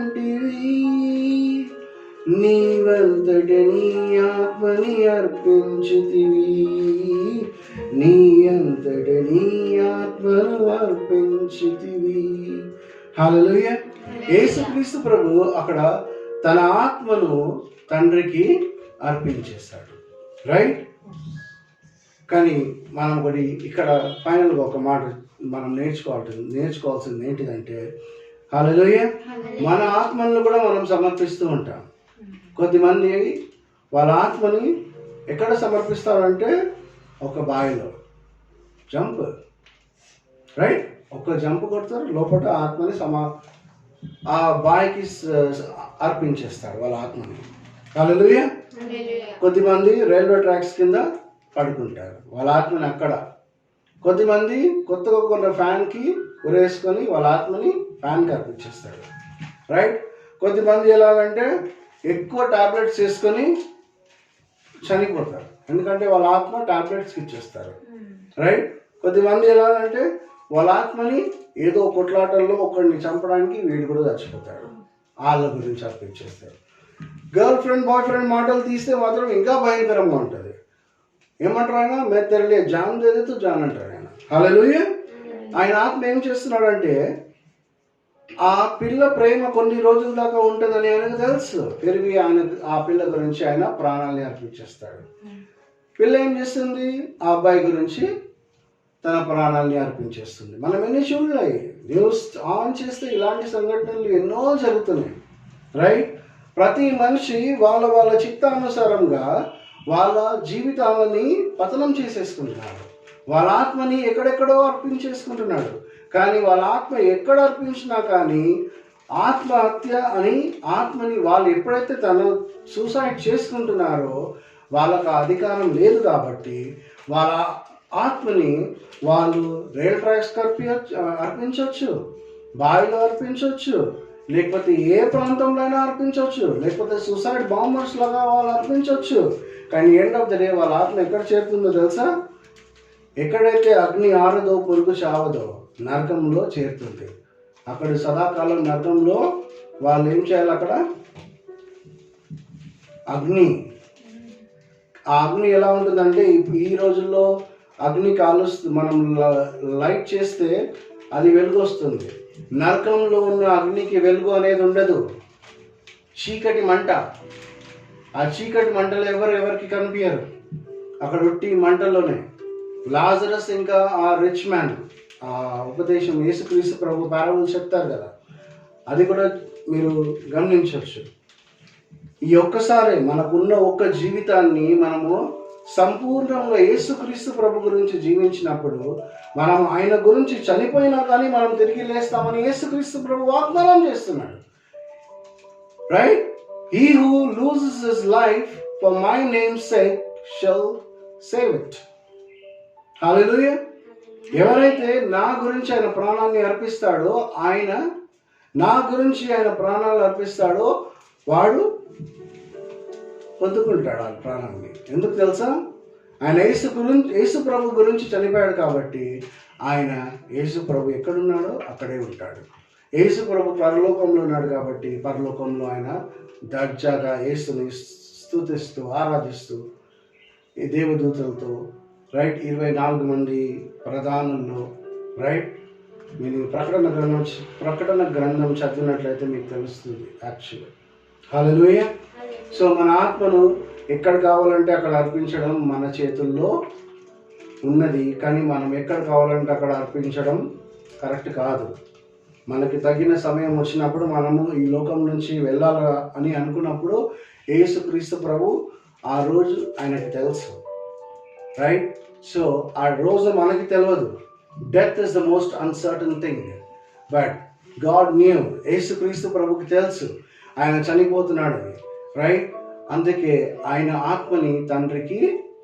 నీవంతట నీ ఆత్మని అర్పించితివి. నీ అంతట నీ ఆత్మను అర్పించితివి. హల్లెలూయా. యేసుక్రీస్తు ప్రభు అక్కడ తన ఆత్మను తండ్రికి అర్పించేశాడు. రైట్. కానీ మనం ఒకటి ఇక్కడ ఫైనల్గా ఒక మాట మనం నేర్చుకోవాల్సింది ఏంటిదంటే, హల్లెలూయా, మన ఆత్మలను కూడా మనం సమర్పిస్తూ ఉంటాం. కొద్దిమంది వాళ్ళ ఆత్మని ఎక్కడ సమర్పిస్తారంటే ఒక బావిలో జంప్, రైట్, ఒక జంప్ కొడతారు, లోపల ఆత్మని ఆ బావికి అర్పించేస్తారు వాళ్ళ ఆత్మని. హల్లెలూయా. కొద్దిమంది రైల్వే ట్రాక్స్ కింద పడుకుంటారు, వాళ్ళ ఆత్మని అక్కడ. కొద్దిమంది కొత్తగా కొన్న ఫ్యాన్కి ఉరేసుకొని వాళ్ళ ఆత్మని ఫ్యాన్కి అర్పించేస్తారు, రైట్. కొద్దిమంది ఎలాగంటే ఎక్కువ టాబ్లెట్స్ వేసుకొని చనిపోతారు, ఎందుకంటే వాళ్ళ ఆత్మ టాబ్లెట్స్కి ఇచ్చేస్తారు, రైట్. కొద్దిమంది ఎలాగంటే వాళ్ళ ఆత్మని ఏదో కొట్లాటల్లో ఒకరిని చంపడానికి వీడు కూడా చచ్చిపోతాడు, వాళ్ళ గురించి అర్పించేస్తారు. గర్ల్ ఫ్రెండ్ బాయ్ ఫ్రెండ్ మాటలు తీస్తే మాత్రం ఇంకా భయంకరంగా ఉంటుంది. ఏమంటారు ఆయన? మే తెరలే జాన్ దేదేతో జాన్ అంటారు ఆయన. హల్లెలూయా. ఆయన ఆత్మ ఏం చేస్తున్నాడంటే ఆ పిల్ల ప్రేమ కొన్ని రోజుల దాకా ఉంటుందని ఆయనకు తెలుసు. తిరిగి ఆయన ఆ పిల్ల గురించి ఆయన ప్రాణాలని అర్పించేస్తాడు. పిల్ల ఏం చేస్తుంది? ఆ అబ్బాయి గురించి తన ప్రాణాలని అర్పించేస్తుంది. మనం ఎన్ని చూడలేయి, న్యూస్ ఆన్ చేస్తే ఇలాంటి సంఘటనలు ఎన్నో జరుగుతున్నాయి, రైట్. ప్రతి మనిషి వాళ్ళ వాళ్ళ చిత్తానుసారంగా వాళ్ళ జీవితాలని పతనం చేసేసుకుంటున్నాడు. వాళ్ళ ఆత్మని ఎక్కడెక్కడో అర్పించేసుకుంటున్నాడు. కానీ వాళ్ళ ఆత్మ ఎక్కడ అర్పించినా కానీ ఆత్మహత్య అని ఆత్మని వాళ్ళు ఎప్పుడైతే తన సూసైడ్ చేసుకుంటున్నారో వాళ్ళకు అధికారం లేదు. కాబట్టి వాళ్ళ ఆత్మని వాళ్ళు రైల్ ట్రాక్స్కి అర్పించవచ్చు, బావిలో అర్పించవచ్చు, లేకపోతే ఏ ప్రాంతంలో అయినా అర్పించవచ్చు, లేకపోతే సూసైడ్ బాంబర్స్ లాగా వాళ్ళు అర్పించవచ్చు. కానీ ఎండ్ ఆఫ్ ద డే వాళ్ళ ఆత్మ ఎక్కడ చేరుతుందో తెలుసా? ఎక్కడైతే అగ్ని ఆరదో పురుగు చావదో నరకంలో చేరుతుంది. అక్కడ సదాకాలం నరకంలో వాళ్ళు ఏం చేయాలి? అక్కడ అగ్ని. ఆ అగ్ని ఎలా ఉంటుందంటే ఈ రోజుల్లో అగ్ని మనం లైట్ చేస్తే అది వెలుగు వస్తుంది. నరకంలో ఉన్న అగ్నికి వెలుగు అనేది ఉండదు, చీకటి మంట. ఆ చీకటి మంటలు ఎవరికి కనిపించరు, అక్కడ ఉట్టి మంటల్లోనే. లాజరస్ ఇంకా ఆ రిచ్ మ్యాన్ ఆ ఉపదేశం యేసుక్రీస్తు ప్రభు పారబుల్ చెప్తారు కదా, అది కూడా మీరు గమనించవచ్చు. ఈ ఒక్కసారి మనకున్న ఒక్క జీవితాన్ని మనము సంపూర్ణంగా యేసుక్రీస్తు ప్రభు గురించి జీవించినప్పుడు మనం ఆయన గురించి చనిపోయినా కానీ మనం తిరిగి లేస్తామని యేసుక్రీస్తు ప్రభు వాగ్దానం చేస్తున్నాడు, right. He who loses his life for my name's sake shall save it. Hallelujah. ఎవరైతే నా గురించి ఆయన ప్రాణాన్ని అర్పిస్తాడో, నా గురించి ఆయన ప్రాణాలు అర్పిస్తాడో వాడు పొందుకుంటాడు ఆ ప్రాణాన్ని. ఎందుకు తెలుసా? ఆయన యేసు ప్రభు గురించి చనిపోయాడు కాబట్టి యేసు ప్రభు ఎక్కడున్నాడో అక్కడే ఉంటాడు. యేసు ప్రభు పరలోకంలో ఉన్నాడు కాబట్టి పరలోకంలో ఆయన దర్జాగా యేసుని స్తుతిస్తూ ఆరాధిస్తూ ఈ దేవదూతలతో రైట్ 24 మంది ప్రధానుల్లో రైట్ మీరు ప్రకటన గ్రంథం చదివినట్లయితే మీకు తెలుస్తుంది యాక్చువల్లీ. హల్లెలూయా. సో మన ఆత్మను ఎక్కడ కావాలంటే అక్కడ అర్పించడం మన చేతుల్లో ఉన్నది, కానీ మనం ఎక్కడ కావాలంటే అక్కడ అర్పించడం కరెక్ట్ కాదు. మనకి తగిన సమయం వచ్చినప్పుడు మనము ఈ లోకం నుంచి వెళ్ళాలా అని అనుకున్నప్పుడు యేసుక్రీస్తు ప్రభు ఆ రోజు ఆయనకి తెలుసు, రైట్. సో ఆ రోజు మనకి తెలియదు. Death is the most uncertain thing, but God new. యేసుక్రీస్తు ప్రభుకి తెలుసు ఆయన చనిపోతున్నాడని, రైట్. అందుకే ఆయన ఆత్మని తండ్రికి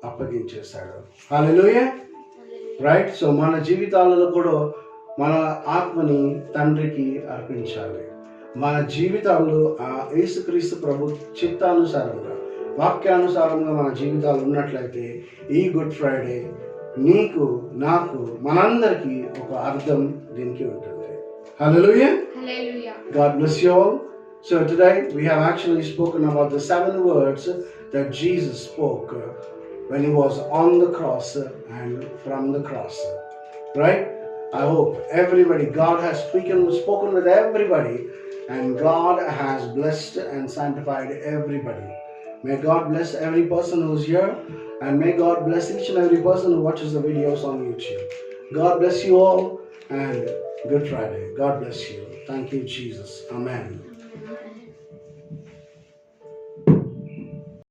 అప్పగించేశాడు. హల్లెలూయా, రైట్. సో మన జీవితాలలో కూడా మన ఆత్మని తండ్రికి అర్పించాలి. మన జీవితాలు ఆ యేసుక్రీస్తు ప్రభు చిత్తానుసారంగా వాక్యానుసారంగా మన జీవితాలు ఉన్నట్లయితే ఈ గుడ్ ఫ్రైడే నీకు నాకు మనందరికీ ఒక అర్థం దీనికి ఉంటుంది. హల్లెలూయా. Hallelujah. God bless you all. So today we have actually spoken about the 7 words that Jesus spoke when he was on the cross and from the cross. Right? I hope everybody, God has spoken with everybody, and God has blessed and sanctified everybody. May God bless every person who's here, and may God bless each and every person who watches the videos on YouTube. God bless you all, and Good Friday. God bless you. Thank you, Jesus. Amen.